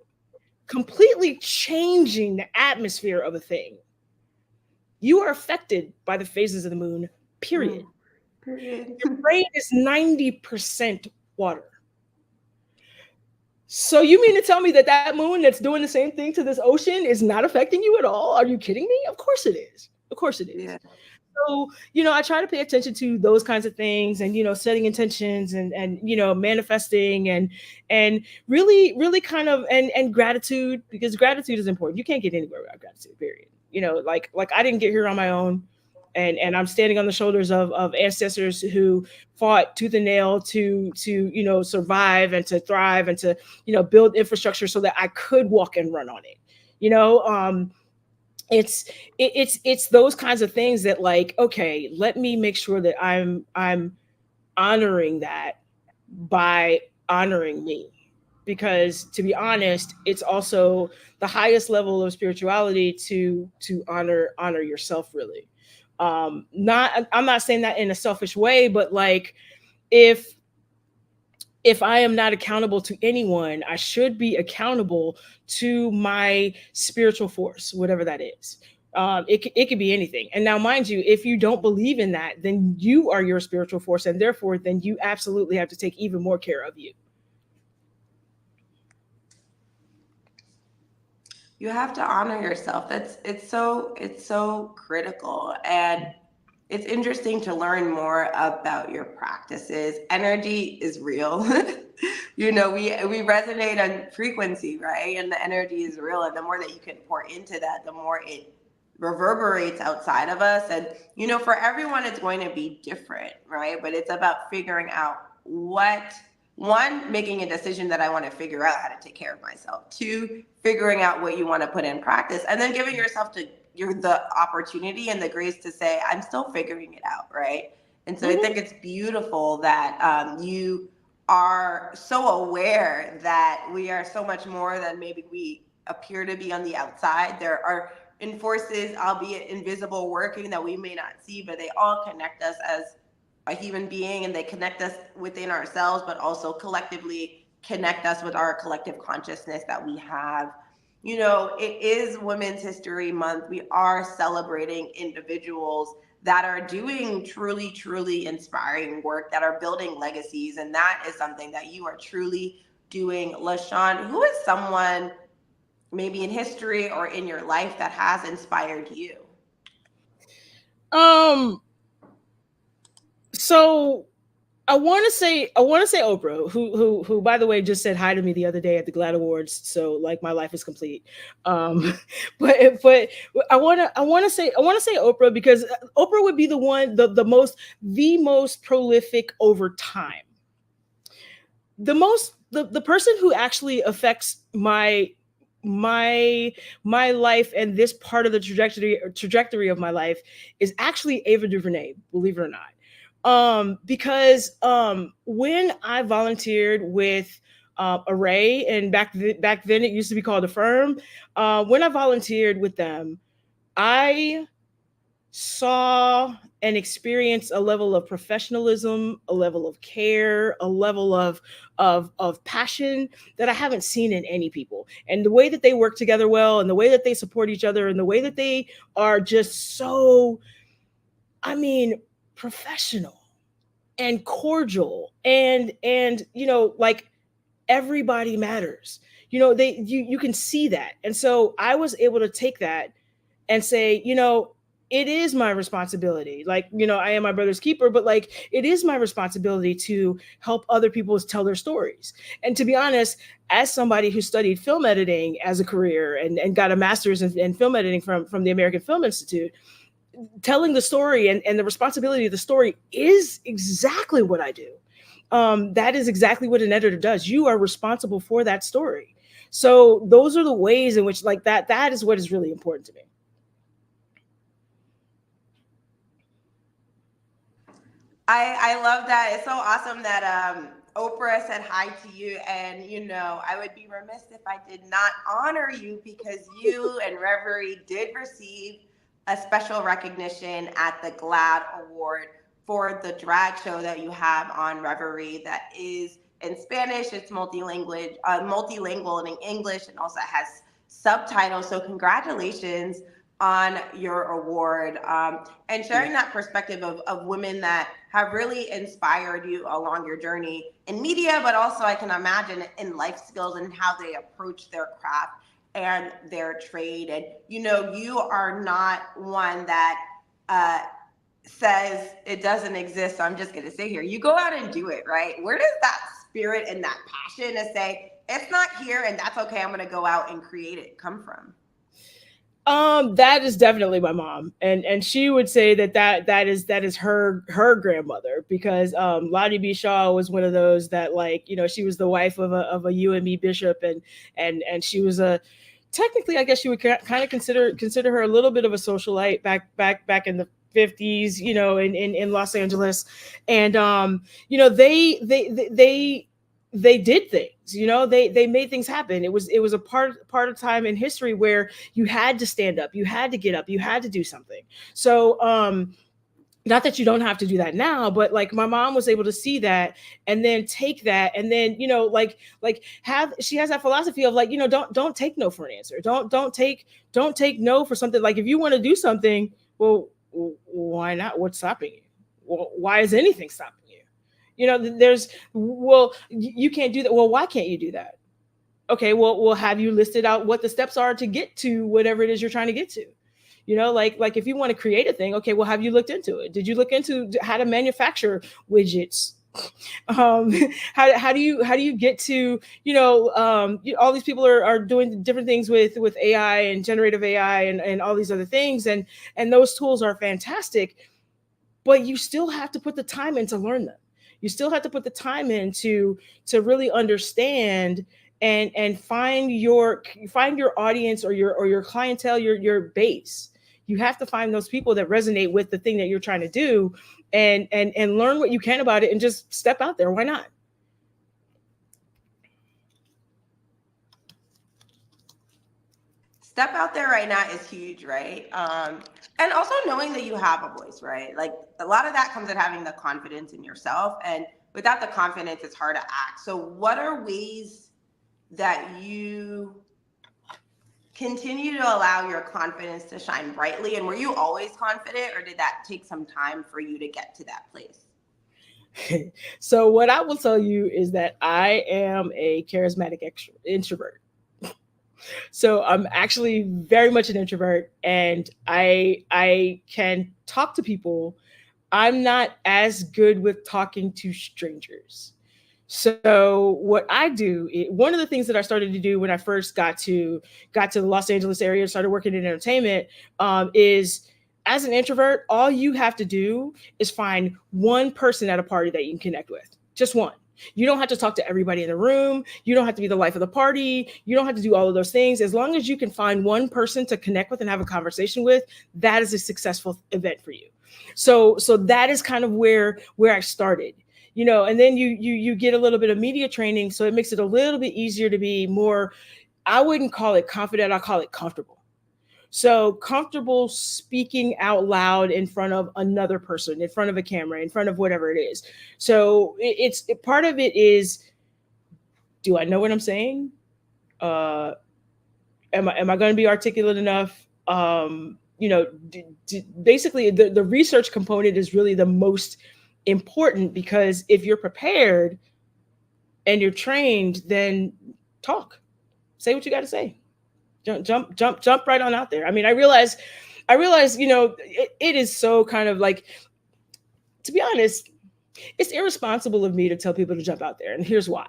completely changing the atmosphere of a thing. You are affected by the phases of the moon, period. Your brain is 90% water. So you mean to tell me that moon that's doing the same thing to this ocean is not affecting you at all? Are you kidding me? Of course it is. Of course it is. Yeah. So, I try to pay attention to those kinds of things, and, setting intentions and manifesting and really kind of, and gratitude, because gratitude is important. You can't get anywhere without gratitude, period. Like I didn't get here on my own, and I'm standing on the shoulders of ancestors who fought tooth and nail to survive and to thrive and to, build infrastructure so that I could walk and run on it. It's those kinds of things that, like, okay, let me make sure that I'm honoring that by honoring me, because to be honest, it's also the highest level of spirituality to honor yourself, really. I'm not saying that in a selfish way, but like, if I am not accountable to anyone, I should be accountable to my spiritual force, whatever that is. It could be anything. And now, mind you, if you don't believe in that, then you are your spiritual force, and therefore, then you absolutely have to take even more care of you. You have to honor yourself. It's so critical. And it's interesting to learn more about your practices. Energy is real. we resonate on frequency, right? And the energy is real. And the more that you can pour into that, the more it reverberates outside of us. And, for everyone, it's going to be different, right? But it's about figuring out making a decision that I want to figure out how to take care of myself. 2, figuring out what you want to put in practice, and then giving yourself the opportunity and the grace to say, I'm still figuring it out, right? And so I think it's beautiful that you are so aware that we are so much more than maybe we appear to be on the outside. There are forces, albeit invisible, working that we may not see, but they all connect us as a human being, and they connect us within ourselves, but also collectively connect us with our collective consciousness that we have. It is Women's History Month. We are celebrating individuals that are doing truly, truly inspiring work, that are building legacies. And that is something that you are truly doing. LaShawn, who is someone maybe in history or in your life that has inspired you? So I want to say Oprah, who by the way just said hi to me the other day at the GLAAD Awards. So like my life is complete. But I want to say Oprah, because Oprah would be the most prolific over time. The person who actually affects my life and this part of the trajectory of my life is actually Ava DuVernay, believe it or not. Because when I volunteered with Array, and back then it used to be called Affirm, when I volunteered with them, I saw and experienced a level of professionalism, a level of care, a level of passion that I haven't seen in any people. And the way that they work together well, and the way that they support each other, and the way that they are just so, professional and cordial, and like everybody matters. You can see that. And so I was able to take that and say, it is my responsibility. Like, I am my brother's keeper, but like, it is my responsibility to help other people tell their stories. And to be honest, as somebody who studied film editing as a career and got a master's in film editing from the American Film Institute, telling the story and the responsibility of the story is exactly what I do. That is exactly what an editor does. You are responsible for that story. So those are the ways in which like that is what is really important to me. I love that. It's so awesome that Oprah said hi to you. And, I would be remiss if I did not honor you, because you and Revry did receive a special recognition at the GLAAD Award for the drag show that you have on Revry that is in Spanish. It's multilingual and in English, and also has subtitles. So congratulations on your award, and sharing that perspective of women that have really inspired you along your journey in media, but also I can imagine in life skills and how they approach their craft and their trade. And you are not one that says it doesn't exist, so I'm just going to sit here. You go out and do it, right? Where does that spirit and that passion to say it's not here and that's okay, I'm going to go out and create it come from? That is definitely my mom, and she would say that is her grandmother, because Lottie B. Shaw was one of those that, like, she was the wife of a UME bishop, and she was technically, I guess you would kind of consider her a little bit of a socialite back in the 50s, in Los Angeles. And they did things, they made things happen. It was a part of time in history where you had to stand up, you had to get up, you had to do something. So not that you don't have to do that now, but like my mom was able to see that and then take that, and then she has that philosophy of like, don't take no for an answer. Don't take no for something. Like, if you want to do something, well, why not? What's stopping you? Well, why is anything stopping you? You can't do that. Well, why can't you do that? Okay, well, have you listed out what the steps are to get to whatever it is you're trying to get to? Like if you want to create a thing, okay, well, have you looked into it? Did you look into how to manufacture widgets um, how do you get to, all these people are doing different things with AI and generative AI and all these other things, and those tools are fantastic, but you still have to put the time in to learn them. You still have to put the time in to really understand and find your audience or your clientele, your base. You have to find those people that resonate with the thing that you're trying to do, and learn what you can about it, and just step out there. Why not? Step out there right now is huge, right? And also knowing that you have a voice, right? Like a lot of that comes at having the confidence in yourself, and without the confidence, it's hard to act. So what are ways that you continue to allow your confidence to shine brightly? And were you always confident, or did that take some time for you to get to that place? So what I will tell you is that I am a charismatic introvert. So I'm actually very much an introvert, and I can talk to people. I'm not as good with talking to strangers. So what I do, one of the things that I started to do when I first got to the Los Angeles area and started working in entertainment, is, as an introvert, all you have to do is find one person at a party that you can connect with. Just one. You don't have to talk to everybody in the room. You don't have to be the life of the party. You don't have to do all of those things. As long as you can find one person to connect with and have a conversation with, that is a successful event for you. So that is kind of where I started. And then you get a little bit of media training, so it makes it a little bit easier to be more, I wouldn't call it confident, I'll call it comfortable. So comfortable speaking out loud in front of another person, in front of a camera, in front of whatever it is. So it's part of it is, do I know what I'm saying? Am I going to be articulate enough? Basically the research component is really the most important, because if you're prepared and you're trained, then talk, say what you got to say. Jump right on out there. I mean, I realize, it is so kind of like, to be honest, it's irresponsible of me to tell people to jump out there. And here's why.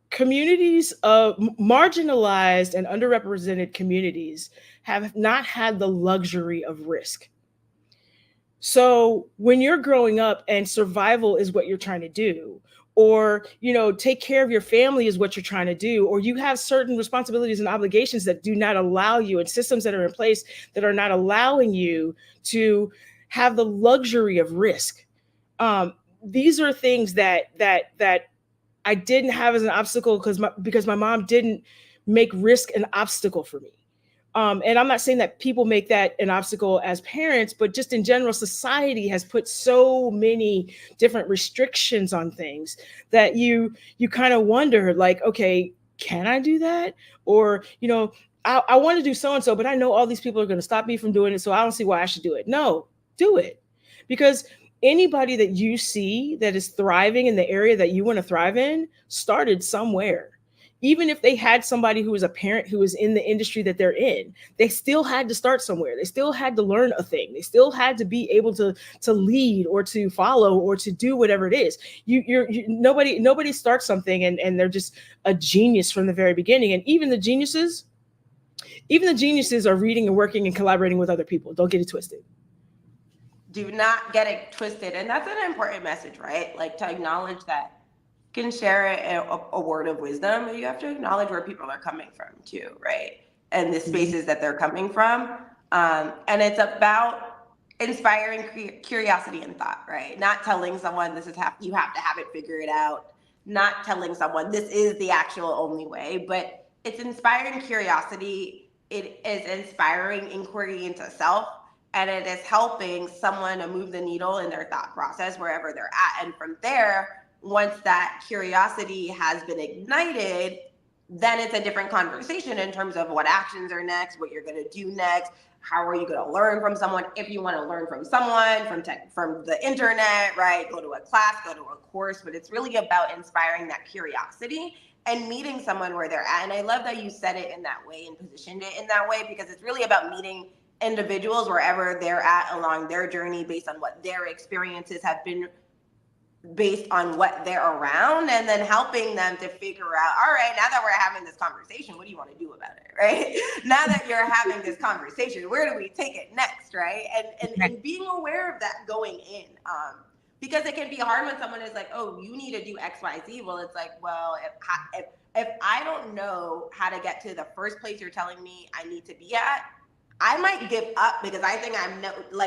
Communities of marginalized and underrepresented communities have not had the luxury of risk. So when you're growing up and survival is what you're trying to do, or, take care of your family is what you're trying to do, or you have certain responsibilities and obligations that do not allow you, and systems that are in place that are not allowing you to have the luxury of risk. These are things that I didn't have as an obstacle because my mom didn't make risk an obstacle for me. And I'm not saying that people make that an obstacle as parents, but just in general, society has put so many different restrictions on things that you kind of wonder, like, okay, can I do that? Or, I want to do so-and-so, but I know all these people are going to stop me from doing it, so I don't see why I should do it. No, do it. Because anybody that you see that is thriving in the area that you want to thrive in started somewhere. Even if they had somebody who was a parent who was in the industry that they're in, they still had to start somewhere. They still had to learn a thing. They still had to be able to lead or to follow or to do whatever it is. Nobody starts something and they're just a genius from the very beginning. And even the geniuses are reading and working and collaborating with other people. Don't get it twisted. Do not get it twisted. And that's an important message, right? Like, to acknowledge that can share a word of wisdom, but you have to acknowledge where people are coming from too, right? And the spaces that they're coming from. And it's about inspiring curiosity and thought, right? Not telling someone you have to have it figured out. Not telling someone this is the actual only way, but it's inspiring curiosity. It is inspiring inquiry into self, and it is helping someone to move the needle in their thought process wherever they're at. And from there, once that curiosity has been ignited, then it's a different conversation in terms of what actions are next, what you're going to do next, how are you going to learn from someone. If you want to learn from someone, from the internet, right? Go to a class, go to a course, but it's really about inspiring that curiosity and meeting someone where they're at. And I love that you said it in that way and positioned it in that way, because it's really about meeting individuals wherever they're at along their journey based on what their experiences have been based on what they're around, and then helping them to figure out, all right, now that we're having this conversation, what do you want to do about it, right? Now that you're having this conversation, where do we take it next, right? And being aware of that going in, because it can be hard when someone is like, oh, you need to do X, Y, Z. Well, it's like, well, if I don't know how to get to the first place you're telling me I need to be at, I might give up because I think I'm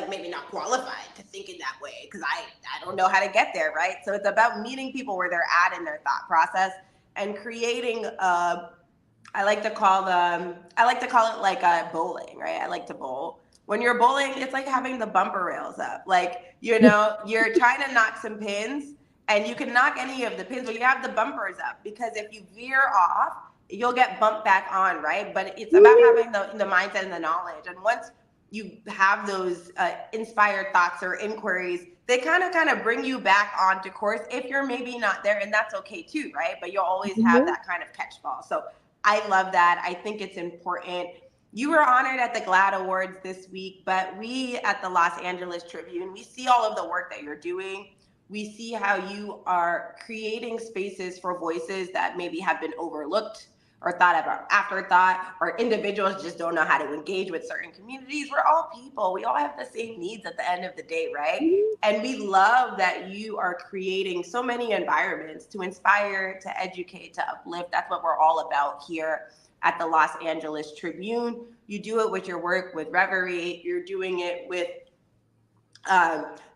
maybe not qualified to think in that way because I don't know how to get there, right? So it's about meeting people where they're at in their thought process and creating I like to call it like a bowling, right? I like to bowl. When you're bowling, it's like having the bumper rails up. Like, you're trying to knock some pins, and you can knock any of the pins, but you have the bumpers up, because if you veer off, you'll get bumped back on, right? But it's about having the mindset and the knowledge. And once you have those inspired thoughts or inquiries, they kind of bring you back onto course if you're maybe not there, and that's okay too, right? But you'll always have that kind of catch ball. So I love that. I think it's important. You were honored at the GLAAD Awards this week, but we at the Los Angeles Tribune, we see all of the work that you're doing. We see how you are creating spaces for voices that maybe have been overlooked or thought about afterthought, or individuals just don't know how to engage with certain communities. We're all people. We all have the same needs at the end of the day, right? And we love that you are creating so many environments to inspire, to educate, to uplift. That's what we're all about here at the Los Angeles Tribune. You do it with your work with Revry. You're doing it with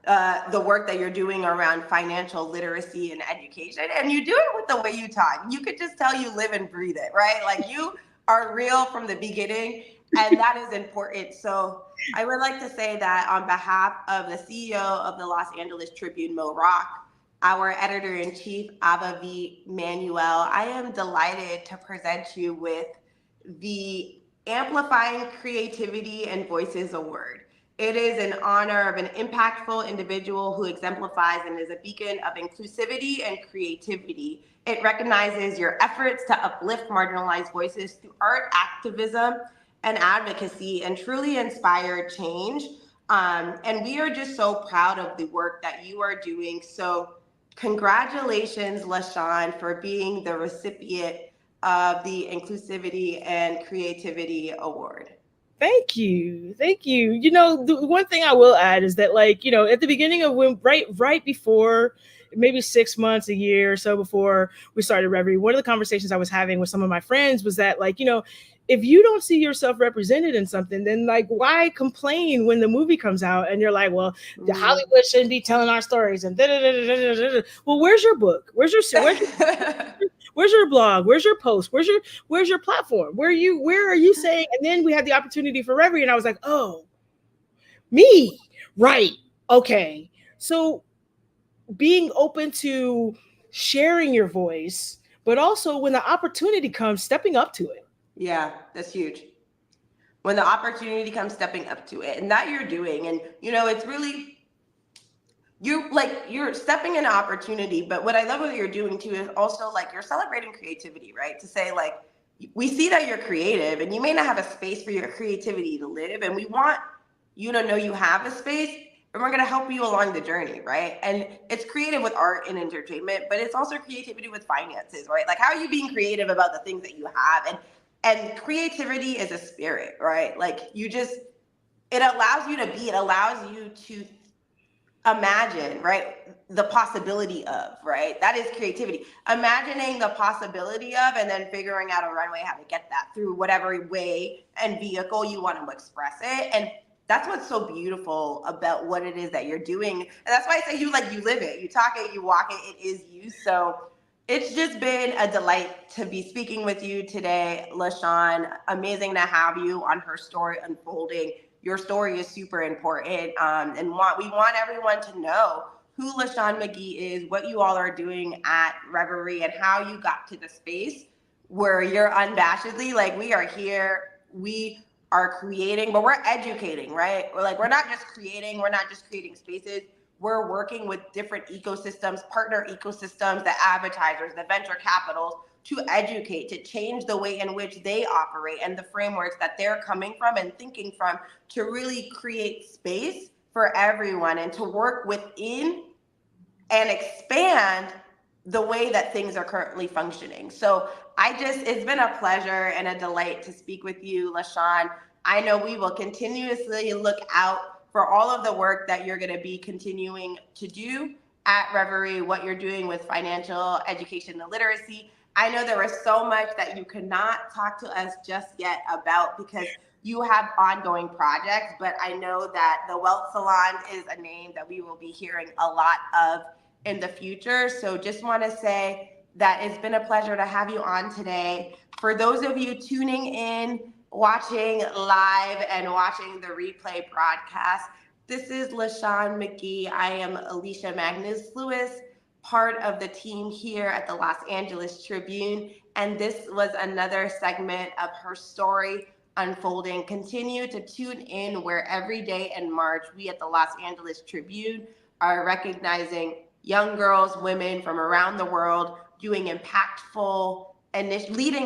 the work that you're doing around financial literacy and education, and you do it with the way you talk. You could just tell you live and breathe it, right? Like, you are real from the beginning, and that is important. So I would like to say that on behalf of the CEO of the Los Angeles Tribune, Mo Rock, our editor-in-chief, Ava V. Manuel, I am delighted to present you with the Amplifying Creativity and Voices Award. It is in honor of an impactful individual who exemplifies and is a beacon of inclusivity and creativity. It recognizes your efforts to uplift marginalized voices through art, activism, and advocacy, and truly inspire change. And we are just so proud of the work that you are doing. So congratulations, LaShawn, for being the recipient of the Inclusivity and Creativity Award. Thank you. Thank you. The one thing I will add is that, at the beginning of when, right before, maybe 6 months, a year or so before we started Revry, one of the conversations I was having with some of my friends was that, if you don't see yourself represented in something, then why complain when the movie comes out and you're like, well, the Hollywood shouldn't be telling our stories and well, where's your book? Where's your blog? Where's your post? Where's your platform? Where are you saying? And then we had the opportunity for Revry, and I was like, oh, me, right? Okay. So being open to sharing your voice, but also when the opportunity comes, stepping up to it. Yeah, that's huge. When the opportunity comes, stepping up to it, and that you're doing, and it's really, you're stepping into opportunity. But what I love what you're doing too is also you're celebrating creativity, right? To say we see that you're creative, and you may not have a space for your creativity to live, and we want you to know you have a space, and we're going to help you along the journey, right? And it's creative with art and entertainment, but it's also creativity with finances, right? Like, how are you being creative about the things that you have? And creativity is a spirit, right? It allows you to be, it allows you to imagine, right? The possibility of, right? That is creativity. Imagining the possibility of, and then figuring out a runway how to get that through whatever way and vehicle you want to express it. And that's what's so beautiful about what it is that you're doing. And that's why I say you live it, you talk it, you walk it, it is you. So it's just been a delight to be speaking with you today, LaShawn. Amazing to have you on Herstory Unfolding. Your story is super important, and we want everyone to know who LaShawn McGee is, what you all are doing at Revry, and how you got to the space where you're unabashedly we are here, we are creating, but we're educating, right? We're not just creating, we're not just creating spaces. We're working with different ecosystems, partner ecosystems, the advertisers, the venture capitals, to educate, to change the way in which they operate and the frameworks that they're coming from and thinking from, to really create space for everyone and to work within and expand the way that things are currently functioning. So it's been a pleasure and a delight to speak with you, LaShawn. I know we will continuously look out for all of the work that you're going to be continuing to do at Revry, what you're doing with financial education and literacy. I know there was so much that you could not talk to us just yet about because you have ongoing projects, but I know that the Wealth Salon is a name that we will be hearing a lot of in the future. So just want to say that it's been a pleasure to have you on today. For those of you tuning in, watching live and watching the replay broadcast, this is LaShawn McGee. I am Alicia Magnus Lewis, part of the team here at the Los Angeles Tribune. And this was another segment of Herstory Unfolding. Continue to tune in where every day in March, we at the Los Angeles Tribune are recognizing young girls, women from around the world doing leading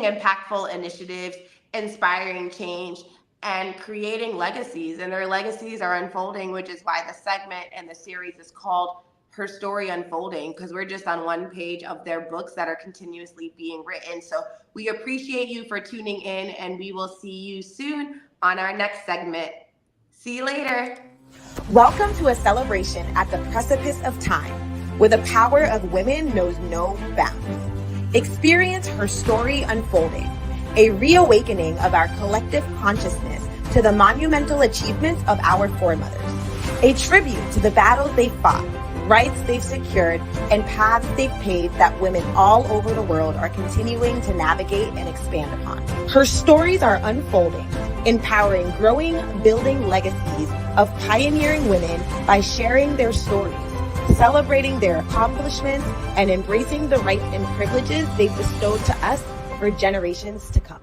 impactful initiatives, inspiring change, and creating legacies. And their legacies are unfolding, which is why the segment and the series is called Herstory Unfolding, because we're just on one page of their books that are continuously being written. So we appreciate you for tuning in, and we will see you soon on our next segment. See you later. Welcome to a celebration at the precipice of time, where the power of women knows no bounds. Experience Herstory Unfolding, a reawakening of our collective consciousness to the monumental achievements of our foremothers, a tribute to the battles they fought, rights they've secured, and paths they've paved that women all over the world are continuing to navigate and expand upon. Her stories are unfolding, empowering growing, building legacies of pioneering women by sharing their stories, celebrating their accomplishments, and embracing the rights and privileges they've bestowed to us for generations to come.